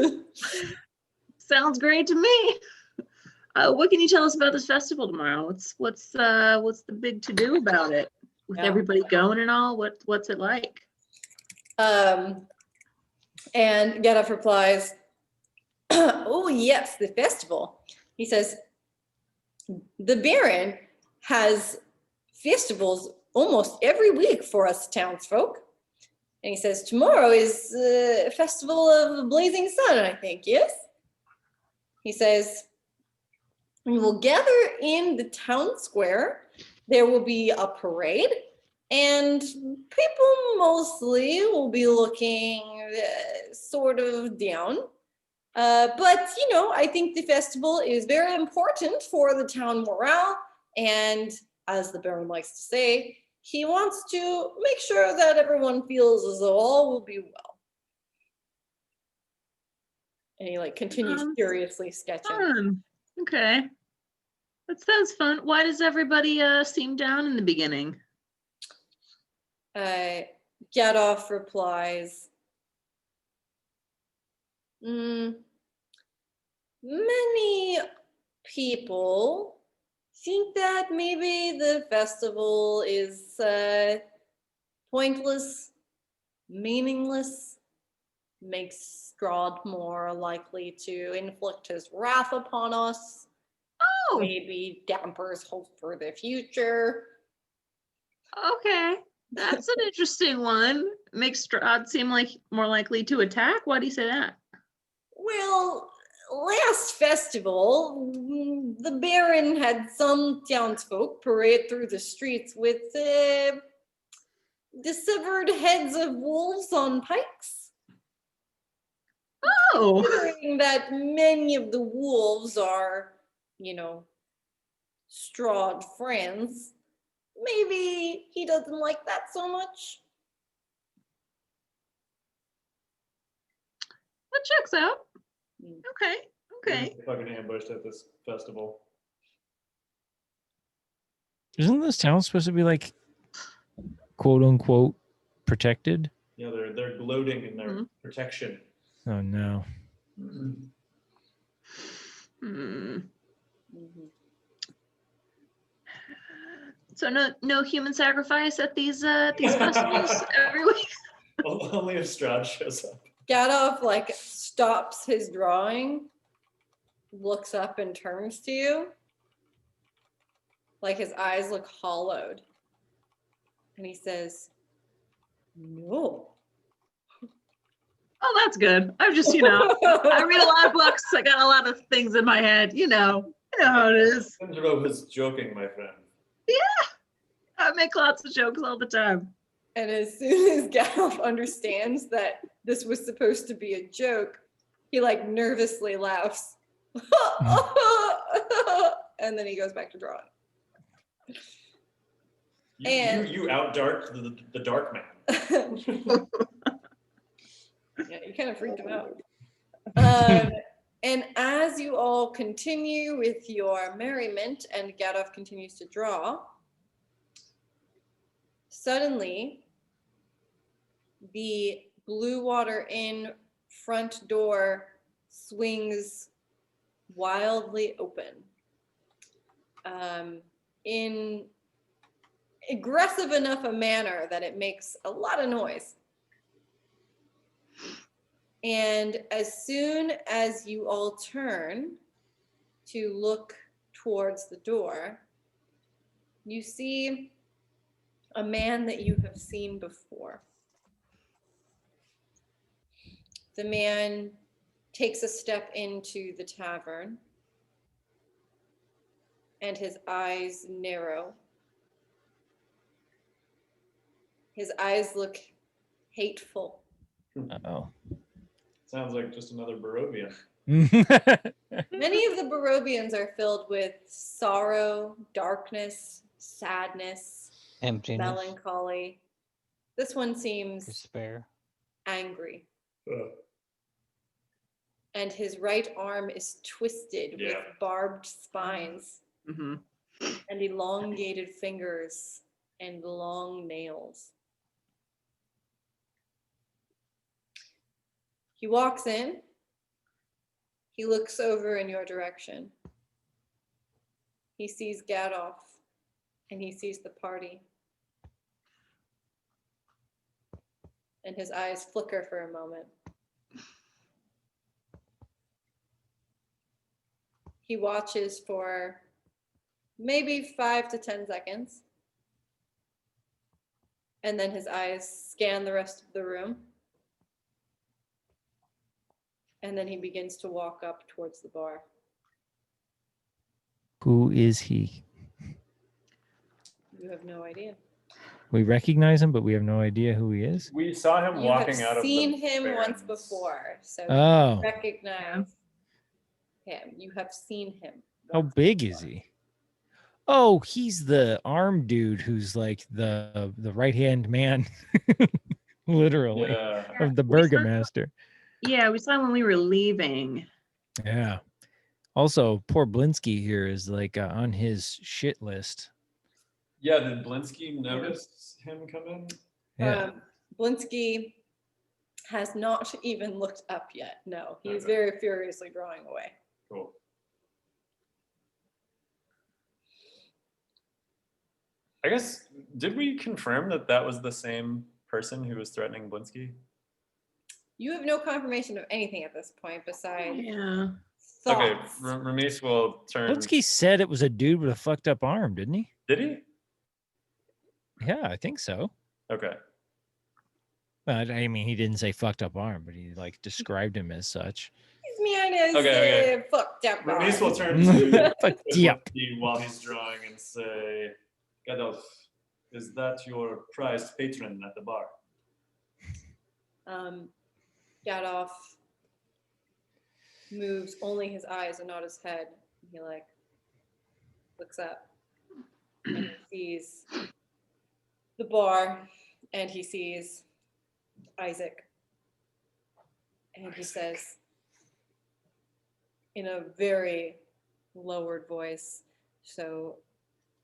Speaker 5: Sounds great to me. What can you tell us about this festival tomorrow? What's the big to do about it? With everybody going and all, what's it like?
Speaker 1: And Gandalf replies, "Oh yes, the festival." He says, "The Baron has festivals almost every week for us townsfolk." And he says, "Tomorrow is a festival of the Blazing Sun, I think, yes?" He says, "We will gather in the town square. There will be a parade, and people mostly will be looking sort of down. But, I think the festival is very important for the town morale. And as the Baron likes to say, he wants to make sure that everyone feels as though all will be well." And he continues furiously sketching.
Speaker 5: Okay. That sounds fun. Why does everybody seem down in the beginning?
Speaker 1: Gadoff replies, many people think that maybe the festival is pointless, meaningless, makes Strahd more likely to inflict his wrath upon us,
Speaker 5: Oh,
Speaker 1: maybe dampers hope for the future.
Speaker 5: okay. That's an interesting one. Makes Strahd seem like more likely to attack. Why do you say that?
Speaker 1: Well, last festival, the Baron had some townsfolk parade through the streets with the severed heads of wolves on pikes.
Speaker 5: Oh,
Speaker 1: Considering that many of the wolves are, Strahd friends, maybe he doesn't like that so much.
Speaker 5: that checks out.
Speaker 1: Mm.
Speaker 5: Okay, okay.
Speaker 2: Fucking ambushed at this festival.
Speaker 3: Isn't this town supposed to be like, quote unquote, protected?
Speaker 2: You know, they're gloating in their
Speaker 5: Mhm.
Speaker 2: protection.
Speaker 3: Oh no.
Speaker 5: Hmm.
Speaker 1: Mhm.
Speaker 5: So no human sacrifice at these festivals every week.
Speaker 2: Only if Strahd shows up.
Speaker 1: Gadoff stops his drawing, looks up and turns to you. His eyes look hollowed. And he says, no.
Speaker 5: Oh, that's good. I'm just, I read a lot of books. I got a lot of things in my head. You know how it is.
Speaker 2: Sindro was joking, my friend.
Speaker 5: I make lots of jokes all the time.
Speaker 1: And as soon as Gadoff understands that this was supposed to be a joke, he nervously laughs. And then he goes back to drawing. And-
Speaker 2: You outdarked the dark man.
Speaker 1: Yeah, you kind of freaked him out. And as you all continue with your merriment and Gadoff continues to draw, suddenly the Blue Water Inn front door swings wildly open in aggressive enough a manner that it makes a lot of noise. And as soon as you all turn to look towards the door, you see a man that you have seen before. The man takes a step into the tavern, and his eyes narrow. His eyes look hateful.
Speaker 3: Oh.
Speaker 2: Sounds like just another Barovian.
Speaker 1: Many of the Barovians are filled with sorrow, darkness, sadness,
Speaker 4: Emptiness,
Speaker 1: melancholy. This one seems
Speaker 4: despair.
Speaker 1: angry,
Speaker 2: Ugh.
Speaker 1: and his right arm is twisted with
Speaker 2: Yeah.
Speaker 1: barbed spines
Speaker 5: Mm-hmm.
Speaker 1: and elongated fingers and long nails. He walks in. He looks over in your direction. He sees Gadoff, and he sees the party. And his eyes flicker for a moment. He watches for maybe 5 to 10 seconds. And then his eyes scan the rest of the room. And then he begins to walk up towards the bar.
Speaker 3: Who is he?
Speaker 1: You have no idea.
Speaker 3: We recognize him, but we have no idea who he is.
Speaker 2: We saw him
Speaker 1: You
Speaker 2: walking
Speaker 1: have
Speaker 2: out of
Speaker 1: seen
Speaker 2: the
Speaker 1: him once
Speaker 2: Barrens.
Speaker 1: before, so
Speaker 3: Oh,
Speaker 1: you recognize him. You have seen him.
Speaker 3: how
Speaker 1: once
Speaker 3: big is
Speaker 1: before.
Speaker 3: he? Oh, he's the arm dude who's like the right-hand man, literally,
Speaker 2: Yeah.
Speaker 3: of the
Speaker 5: We saw-
Speaker 3: burgomaster.
Speaker 5: Yeah, we saw him when we were leaving.
Speaker 3: Yeah. Also, poor Blinsky here is like on his shit list.
Speaker 2: Yeah, did Blinsky notice him come in?
Speaker 3: Yeah.
Speaker 1: Blinsky has not even looked up yet. No, he's
Speaker 2: Okay.
Speaker 1: very furiously drawing away.
Speaker 2: Cool. I guess, did we confirm that that was the same person who was threatening Blinsky?
Speaker 1: You have no confirmation of anything at this point besides
Speaker 5: Yeah.
Speaker 2: Okay,
Speaker 1: thoughts.
Speaker 2: Ramesh will turn.
Speaker 3: Blinsky said it was a dude with a fucked up arm, didn't he?
Speaker 2: Did he?
Speaker 3: Yeah, I think so.
Speaker 2: Okay.
Speaker 3: But I mean, he didn't say fucked up arm, but he like described him as such.
Speaker 1: He's me on his
Speaker 2: Okay.
Speaker 1: fucked up
Speaker 2: Ramesh will
Speaker 1: arm.
Speaker 2: turn to
Speaker 3: Fuck, yep.
Speaker 2: Blinsky while he's drawing and say, Gadolf, is that your prized patron at the bar?
Speaker 1: Gadolf moves only his eyes and not his head. He like looks up and he sees the bar and he sees Isaac. And he says in a very lowered voice, so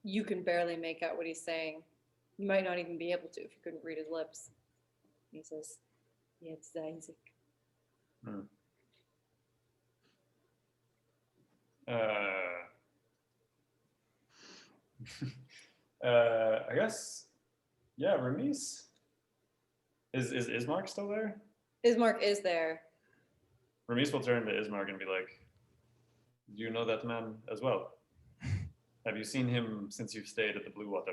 Speaker 1: you can barely make out what he's saying. You might not even be able to if you couldn't read his lips. He says, yeah, it's Isaac.
Speaker 2: I guess, yeah, Ramesh. Is Ismark still there?
Speaker 1: Ismark is there.
Speaker 2: Ramesh will turn to Ismark and be like, do you know that man as well? Have you seen him since you've stayed at the Blue Water?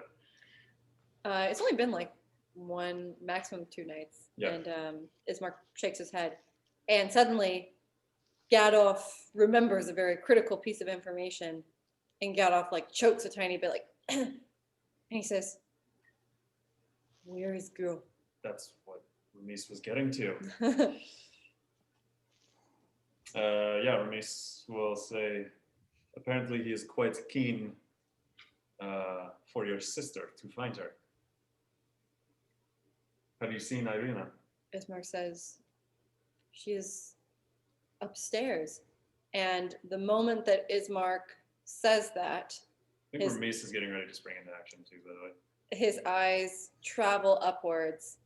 Speaker 1: It's only been like one, maximum 2 nights.
Speaker 2: Yeah.
Speaker 1: And Ismark shakes his head. And suddenly, Gadolf remembers a very critical piece of information. And Gadolf like chokes a tiny bit, like, and he says, where is girl?
Speaker 2: That's what Ramesh was getting to. Yeah, Ramesh will say, apparently he is quite keen for your sister to find her. Have you seen Irina?
Speaker 1: Ismark says, she is upstairs. And the moment that Ismark says that,
Speaker 2: I think
Speaker 1: His-
Speaker 2: Ramesh is getting ready to spring into action too, by the way.
Speaker 1: his eyes travel upwards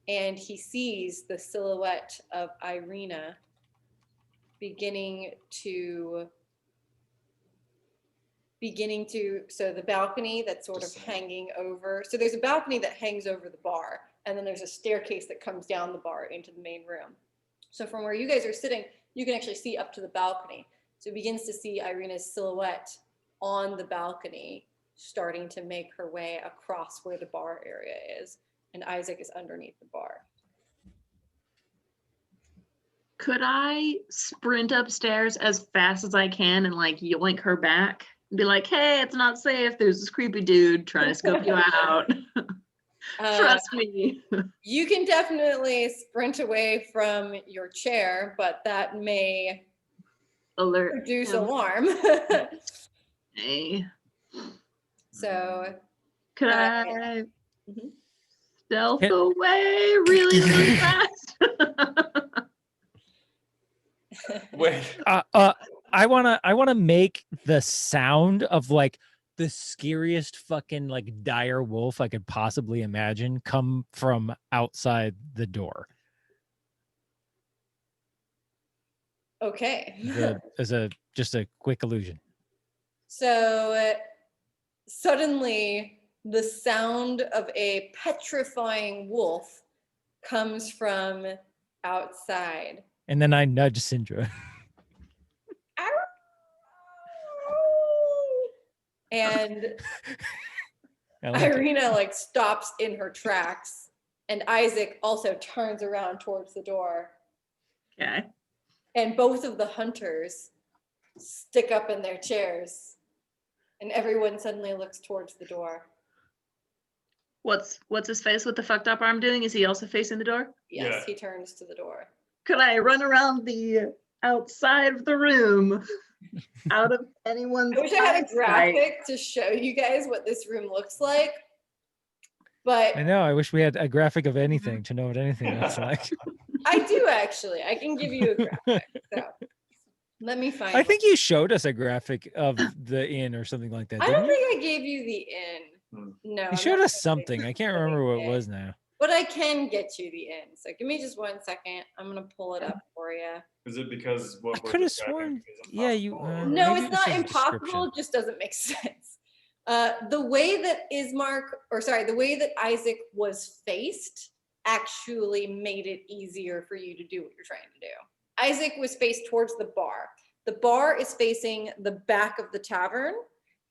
Speaker 1: and he sees the silhouette of Irina beginning to, so the balcony that's sort of
Speaker 2: Just saying.
Speaker 1: hanging over. So there's a balcony that hangs over the bar, and then there's a staircase that comes down the bar into the main room. So from where you guys are sitting, you can actually see up to the balcony. So it begins to see Irina's silhouette on the balcony, starting to make her way across where the bar area is. And Isaac is underneath the bar.
Speaker 5: Could I sprint upstairs as fast as I can and like yoink her back? And be like, hey, it's not safe. There's this creepy dude trying to scope you out. Trust me.
Speaker 1: You can definitely sprint away from your chair, but that may
Speaker 5: Alert.
Speaker 1: produce
Speaker 5: him.
Speaker 1: alarm.
Speaker 5: Hey.
Speaker 1: So
Speaker 5: Could
Speaker 1: Uh,
Speaker 5: I
Speaker 1: Mhm.
Speaker 5: stealth
Speaker 3: Hit-
Speaker 5: away really, really fast?
Speaker 2: Wait,
Speaker 3: I wanna make the sound of like the scariest fucking like dire wolf I could possibly imagine come from outside the door.
Speaker 1: okay.
Speaker 3: As a just a quick illusion.
Speaker 1: So suddenly the sound of a petrifying wolf comes from outside.
Speaker 3: And then I nudge Syndra.
Speaker 1: And
Speaker 3: I like it.
Speaker 1: Irina like stops in her tracks, and Isaac also turns around towards the door,
Speaker 5: Okay.
Speaker 1: and both of the hunters stick up in their chairs, and everyone suddenly looks towards the door.
Speaker 5: What's his face with the fucked up arm doing? Is he also facing the door?
Speaker 1: Yes,
Speaker 2: Yeah.
Speaker 1: he turns to the door.
Speaker 5: Could I run around the outside of the room out of anyone's
Speaker 1: I wish I had a
Speaker 5: eyesight?
Speaker 1: graphic to show you guys what this room looks like, but
Speaker 3: I know. I wish we had a graphic of anything to know what anything looks like.
Speaker 1: I do actually. I can give you a graphic. So Let me find.
Speaker 3: I think you showed us a graphic of the inn or something like that,
Speaker 1: I
Speaker 3: didn't
Speaker 1: don't
Speaker 3: you?
Speaker 1: think I gave you the inn. No.
Speaker 3: You
Speaker 1: I'm
Speaker 3: showed
Speaker 1: not
Speaker 3: us
Speaker 1: gonna give
Speaker 3: something.
Speaker 1: you
Speaker 3: I can't
Speaker 1: the
Speaker 3: remember what it
Speaker 1: inn.
Speaker 3: was now.
Speaker 1: But I can get you the inn. So give me just 1 second. I'm gonna pull it up for you.
Speaker 2: Is it because
Speaker 3: I
Speaker 2: what we're
Speaker 3: could have
Speaker 2: describing
Speaker 3: sworn.
Speaker 2: is
Speaker 3: Yeah, you.
Speaker 2: impossible, or-
Speaker 1: No,
Speaker 3: maybe
Speaker 1: it's
Speaker 3: it was
Speaker 1: not
Speaker 3: just a
Speaker 1: impossible.
Speaker 3: description.
Speaker 1: It just doesn't make sense. The way that the way that Isaac was faced actually made it easier for you to do what you're trying to do. Isaac was faced towards the bar. The bar is facing the back of the tavern,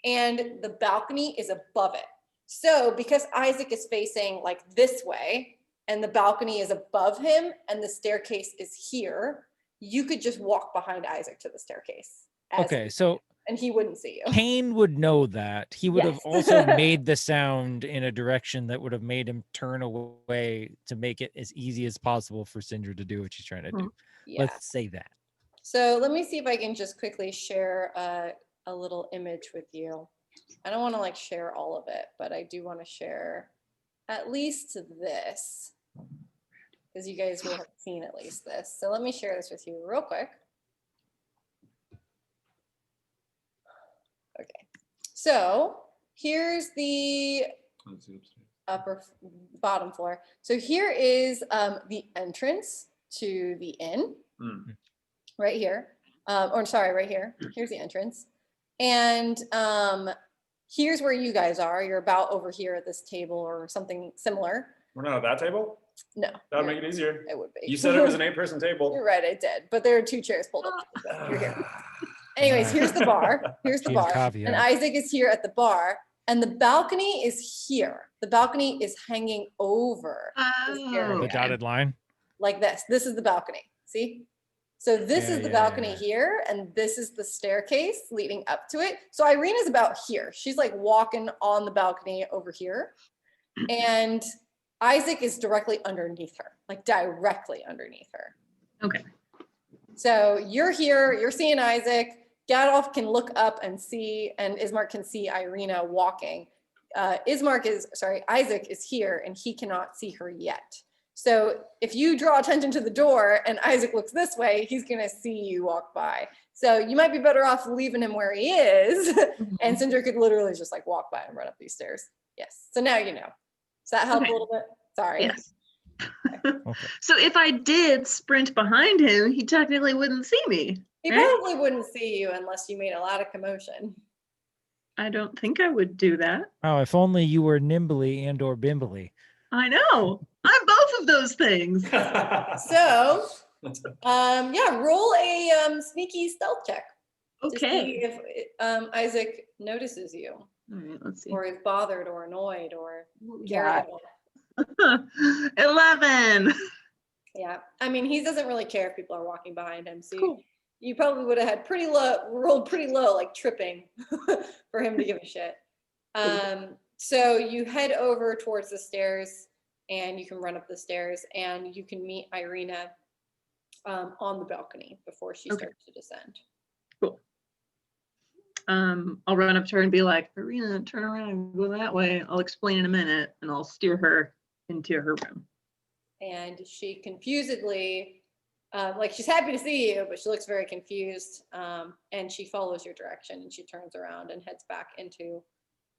Speaker 1: and the balcony is above it. So because Isaac is facing like this way, and the balcony is above him, and the staircase is here, you could just walk behind Isaac to the staircase.
Speaker 3: Okay, so
Speaker 1: And he wouldn't see you.
Speaker 3: Kane would know that. He would have
Speaker 1: Yes.
Speaker 3: also made the sound in a direction that would have made him turn away to make it as easy as possible for Sindra to do what she's trying to do.
Speaker 1: Yeah.
Speaker 3: Let's say that.
Speaker 1: So let me see if I can just quickly share a little image with you. I don't want to like share all of it, but I do want to share at least this, because you guys will have seen at least this. So let me share this with you real quick. Okay, so here's the
Speaker 2: Let's see upstairs.
Speaker 1: bottom floor. So here is the entrance to the inn. Right here, or sorry, right here. Here's the entrance. And here's where you guys are. You're about over here at this table or something similar.
Speaker 2: We're not at that table?
Speaker 1: No.
Speaker 2: That would make it easier.
Speaker 1: It would be.
Speaker 2: You said it was an 8-person table.
Speaker 1: You're right, I did. But there are 2 chairs pulled up. So you're here. Anyways, here's the bar. Here's the
Speaker 3: She's
Speaker 1: bar.
Speaker 3: caveat.
Speaker 1: And Isaac is here at the bar. And the balcony is here. The balcony is hanging over this area.
Speaker 3: The dotted line.
Speaker 1: Like this. This is the balcony. See? So this
Speaker 3: Yeah,
Speaker 1: is the
Speaker 3: yeah,
Speaker 1: balcony
Speaker 3: yeah.
Speaker 1: here, and this is the staircase leading up to it. So Irina's about here. She's like walking on the balcony over here. And Isaac is directly underneath her, like directly underneath her.
Speaker 5: Okay.
Speaker 1: So you're here, you're seeing Isaac. Gadolf can look up and see, and Ismark can see Irina walking. Isaac is here, and he cannot see her yet. So if you draw attention to the door and Isaac looks this way, he's gonna see you walk by. So you might be better off leaving him where he is. And Cinder could literally just like walk by and run up these stairs. Yes, so now you know. Does that help
Speaker 5: Okay.
Speaker 1: a little bit? Sorry.
Speaker 5: Yes.
Speaker 3: Okay.
Speaker 5: So if I did sprint behind him, he technically wouldn't see me.
Speaker 1: He
Speaker 5: Right?
Speaker 1: probably wouldn't see you unless you made a lot of commotion.
Speaker 5: I don't think I would do that.
Speaker 3: Oh, if only you were nimbly and or bimbly.
Speaker 5: I know. I'm both of those things.
Speaker 1: So, yeah, roll a sneaky stealth check to see
Speaker 5: Okay.
Speaker 1: if Isaac notices you,
Speaker 5: All right, let's see.
Speaker 1: or is bothered or annoyed or
Speaker 5: What we
Speaker 1: carried
Speaker 5: got?
Speaker 1: away.
Speaker 5: 11.
Speaker 1: Yeah, I mean, he doesn't really care if people are walking behind him. So
Speaker 5: Cool.
Speaker 1: you probably would have had rolled pretty low, like tripping for him to give a shit. So you head over towards the stairs, and you can run up the stairs, and you can meet Irina on the balcony before she
Speaker 5: Okay.
Speaker 1: starts to descend.
Speaker 5: Cool. I'll run up to her and be like, Irina, turn around and go that way. I'll explain in a minute, and I'll steer her into her room.
Speaker 1: And she confusedly, like she's happy to see you, but she looks very confused. And she follows your direction, and she turns around and heads back into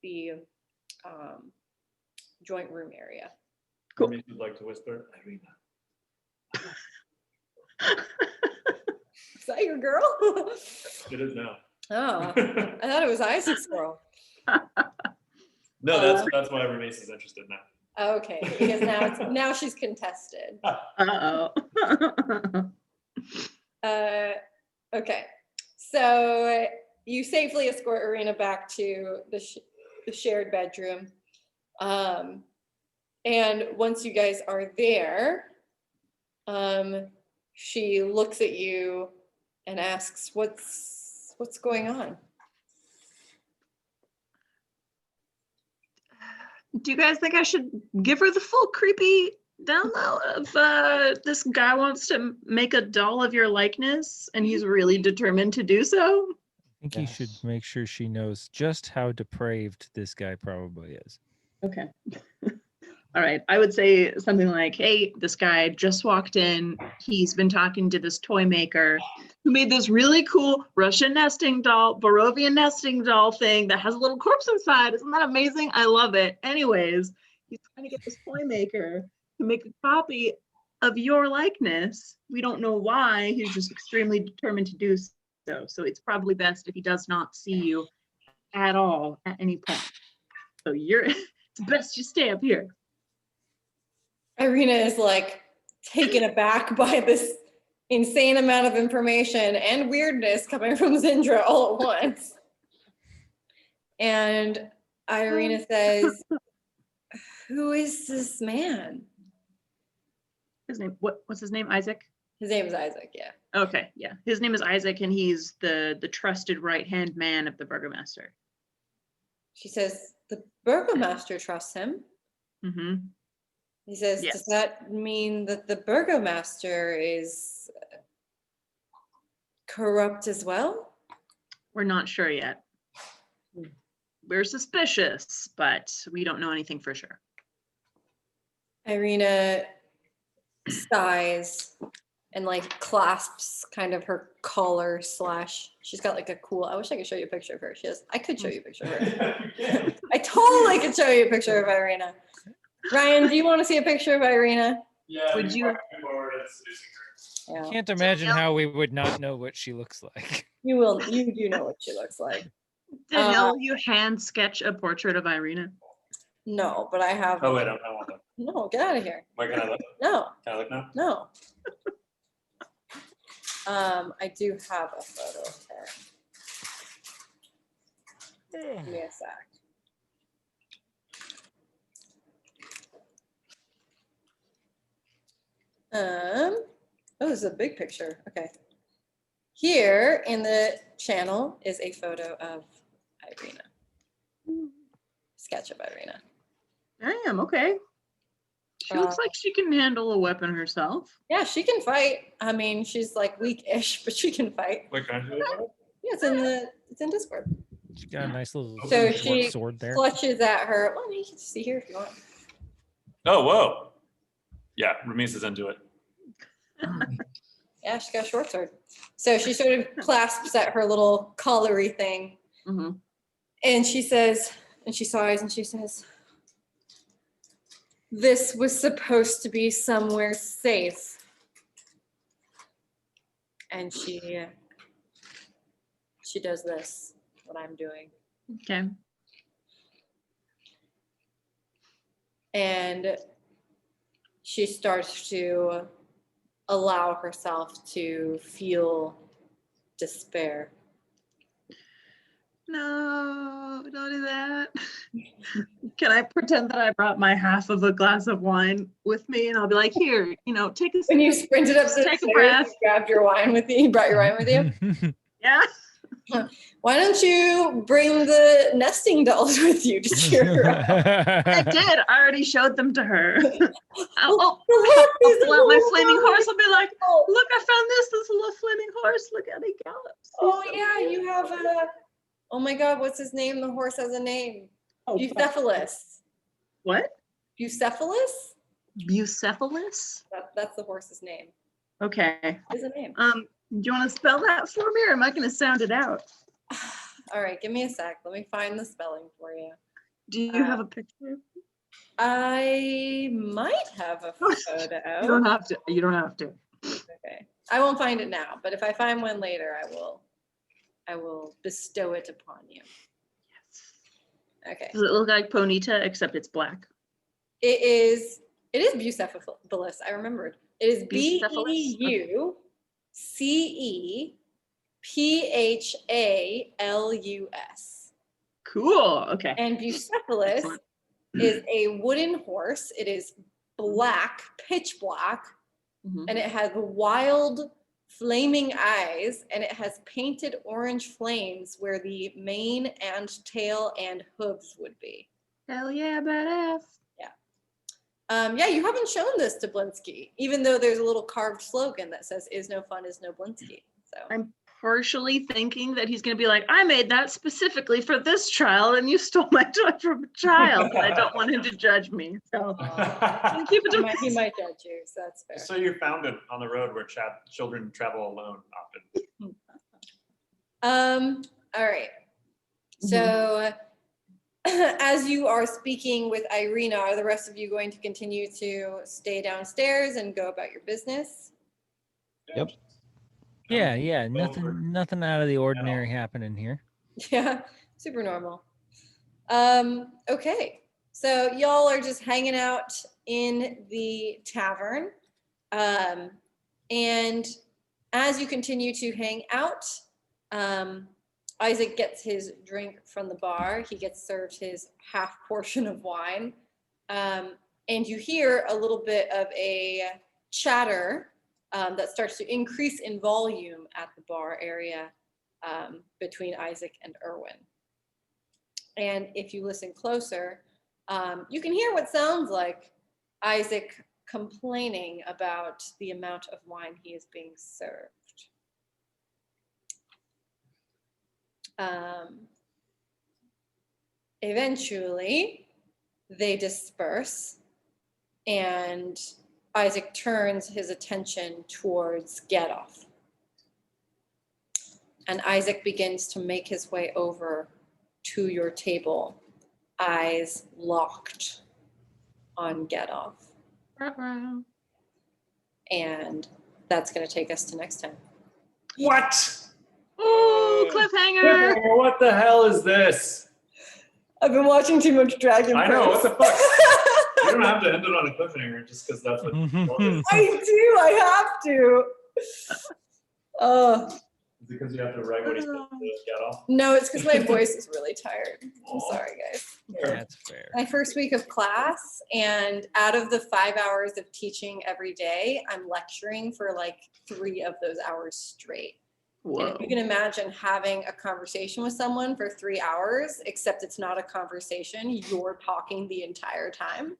Speaker 1: the joint room area.
Speaker 5: Cool.
Speaker 2: Maybe you'd like to whisper, Irina.
Speaker 1: Is that your girl?
Speaker 2: It is now.
Speaker 1: Oh, I thought it was Isaac's girl.
Speaker 2: No, that's why Remise is interested now.
Speaker 1: Okay, because now she's contested.
Speaker 5: Uh-oh.
Speaker 1: Okay, so you safely escort Irina back to the shared bedroom. And once you guys are there, she looks at you and asks, what's going on?
Speaker 5: Do you guys think I should give her the full creepy down low of this guy wants to make a doll of your likeness and he's really determined to do so?
Speaker 3: I think you should
Speaker 4: Yes.
Speaker 3: make sure she knows just how depraved this guy probably is.
Speaker 5: Okay. All right, I would say something like, hey, this guy just walked in. He's been talking to this toy maker who made this really cool Russian nesting doll, Barovian nesting doll thing that has a little corpse inside. Isn't that amazing? I love it. Anyways, he's trying to get this toy maker to make a copy of your likeness. We don't know why. He's just extremely determined to do so. So it's probably best if he does not see you at all at any point. So it's best you stay up here.
Speaker 1: Irina is like taken aback by this insane amount of information and weirdness coming from Zindra all at once. And Irina says, who is this man?
Speaker 5: His name, what's his name? Isaac?
Speaker 1: His name is Isaac, yeah.
Speaker 5: Okay, yeah. His name is Isaac, and he's the trusted right-hand man of the burgomaster.
Speaker 1: She says, the burgomaster trusts him.
Speaker 5: Mm-hmm.
Speaker 1: He says,
Speaker 5: Yes.
Speaker 1: does that mean that the burgomaster is corrupt as well?
Speaker 5: We're not sure yet. We're suspicious, but we don't know anything for sure.
Speaker 1: Irina sighs and like clasps kind of her collar / she's got like a cool, I wish I could show you a picture of her. I could show you a picture of her. I totally could show you a picture of Irina. Ryan, do you want to see a picture of Irina?
Speaker 2: Yeah.
Speaker 5: Would you-
Speaker 1: Yeah.
Speaker 3: Can't imagine how we would not know what she looks like.
Speaker 1: You do know what she looks like.
Speaker 5: Danielle, you hand sketch a portrait of Irina?
Speaker 1: No, but I have.
Speaker 2: Oh wait, I want that.
Speaker 1: No, get out of here.
Speaker 2: Wait, can I look?
Speaker 1: No,
Speaker 2: Can I look now?
Speaker 1: no. I do have a photo of her. Give me a sec. Oh, this is a big picture. Okay. Here in the channel is a photo of Irina. Sketch of Irina.
Speaker 5: Damn, okay. She looks like she can handle a weapon herself.
Speaker 1: Yeah, she can fight. I mean, she's like weak-ish, but she can fight.
Speaker 2: Wait, can I do that?
Speaker 1: Yeah, it's in Discord.
Speaker 3: She got a nice little
Speaker 1: So
Speaker 3: short
Speaker 1: she
Speaker 3: sword there.
Speaker 1: clutches at her. Well, you can see here if you want.
Speaker 2: Oh, whoa. Yeah, Ramis is into it.
Speaker 1: Yeah, she's got a short sword. So she sort of clasps at her little collary thing.
Speaker 5: Mm-hmm.
Speaker 1: And she says, and she sighs and she says, this was supposed to be somewhere safe. And she does this, what I'm doing.
Speaker 5: Okay.
Speaker 1: And she starts to allow herself to feel despair.
Speaker 5: No, don't do that. Can I pretend that I brought my half of a glass of wine with me and I'll be like, here, take a
Speaker 1: When you sprinted up the
Speaker 5: Take a
Speaker 1: stairs,
Speaker 5: breath.
Speaker 1: you grabbed your wine with you, you brought your wine with you.
Speaker 5: Yeah.
Speaker 1: Why don't you bring the nesting dolls with you to cheer her up?
Speaker 5: I did. I already showed them to her. I'll
Speaker 1: Look,
Speaker 5: pull out my flaming
Speaker 1: little
Speaker 5: horse. I'll be like,
Speaker 1: girl.
Speaker 5: look, I found this little flaming horse. Look how he gallops.
Speaker 1: Oh yeah, you have a, oh my God, what's his name? The horse has a name.
Speaker 5: Oh,
Speaker 1: Bucephalus.
Speaker 5: what?
Speaker 1: Bucephalus?
Speaker 5: Bucephalus?
Speaker 1: That's the horse's name.
Speaker 5: Okay.
Speaker 1: Is a name.
Speaker 5: Do you want to spell that for me or am I going to sound it out?
Speaker 1: All right, give me a sec. Let me find the spelling for you.
Speaker 5: Do you have a picture?
Speaker 1: I might have a photo.
Speaker 5: You don't have to. You don't have to.
Speaker 1: Okay. I won't find it now, but if I find one later, I will bestow it upon you. Okay.
Speaker 5: Does it look like Ponita except it's black?
Speaker 1: It is Bucephalus. I remembered. It is
Speaker 5: Bucephalus?
Speaker 1: Bucephalus.
Speaker 5: Cool. Okay.
Speaker 1: And Bucephalus
Speaker 5: Excellent.
Speaker 1: is a wooden horse. It is black, pitch black,
Speaker 5: Mhm.
Speaker 1: and it has wild flaming eyes, and it has painted orange flames where the mane and tail and hooves would be.
Speaker 5: Hell yeah, badass.
Speaker 1: Yeah, you haven't shown this to Blinsky, even though there's a little carved slogan that says "Is no fun, is no Blinsky." So
Speaker 5: I'm partially thinking that he's going to be like, I made that specifically for this child and you stole my toy from a child. And I don't want him to judge me. So I'm gonna keep it to
Speaker 1: He might judge you, so that's fair.
Speaker 2: So you found it on the road where children travel alone often.
Speaker 1: All right. So as you are speaking with Irina, are the rest of you going to continue to stay downstairs and go about your business?
Speaker 4: Yep.
Speaker 3: Yeah, nothing out of the ordinary happening here.
Speaker 1: Yeah, super normal. Okay, so y'all are just hanging out in the tavern. And as you continue to hang out, Isaac gets his drink from the bar. He gets served his half portion of wine. And you hear a little bit of a chatter that starts to increase in volume at the bar area between Isaac and Erwin. And if you listen closer, you can hear what sounds like Isaac complaining about the amount of wine he is being served. Eventually, they disperse, and Isaac turns his attention towards Getoff. And Isaac begins to make his way over to your table, eyes locked on Getoff. And that's going to take us to next time.
Speaker 2: What?
Speaker 5: Ooh, cliffhanger.
Speaker 2: What the hell is this?
Speaker 1: I've been watching too much Dragon
Speaker 2: I know, what
Speaker 1: Prince.
Speaker 2: the fuck? You don't have to end it on a cliffhanger just because that's what
Speaker 1: I do, I have to. Oh,
Speaker 2: because you have to write what he's supposed to get off.
Speaker 1: no, it's because my voice is really tired. I'm
Speaker 2: Aw.
Speaker 1: sorry, guys.
Speaker 3: That's fair.
Speaker 1: My first week of class, and out of the 5 hours of teaching every day, I'm lecturing for like 3 of those hours straight. And
Speaker 5: Whoa.
Speaker 1: if you can imagine having a conversation with someone for 3 hours, except it's not a conversation, you're talking the entire time.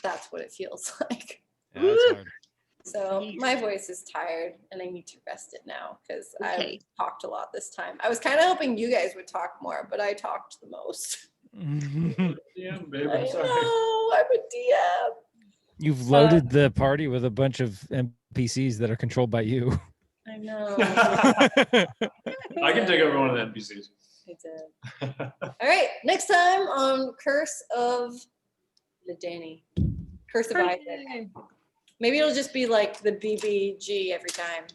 Speaker 1: That's what it feels like.
Speaker 3: Yeah, that's hard.
Speaker 1: So my voice is tired and I need to rest it now because
Speaker 5: Okay.
Speaker 1: I talked a lot this time. I was kind of hoping you guys would talk more, but I talked the most.
Speaker 2: Yeah, babe,
Speaker 1: I
Speaker 2: I'm sorry.
Speaker 1: know, I'm a DM.
Speaker 3: You've loaded the party with a bunch of NPCs that are controlled by you.
Speaker 1: I know.
Speaker 2: I can take over one of the NPCs.
Speaker 1: I did. All right, next time on Curse of Ledani. Curse of Isaac. Maybe it'll just be like the BBG every time.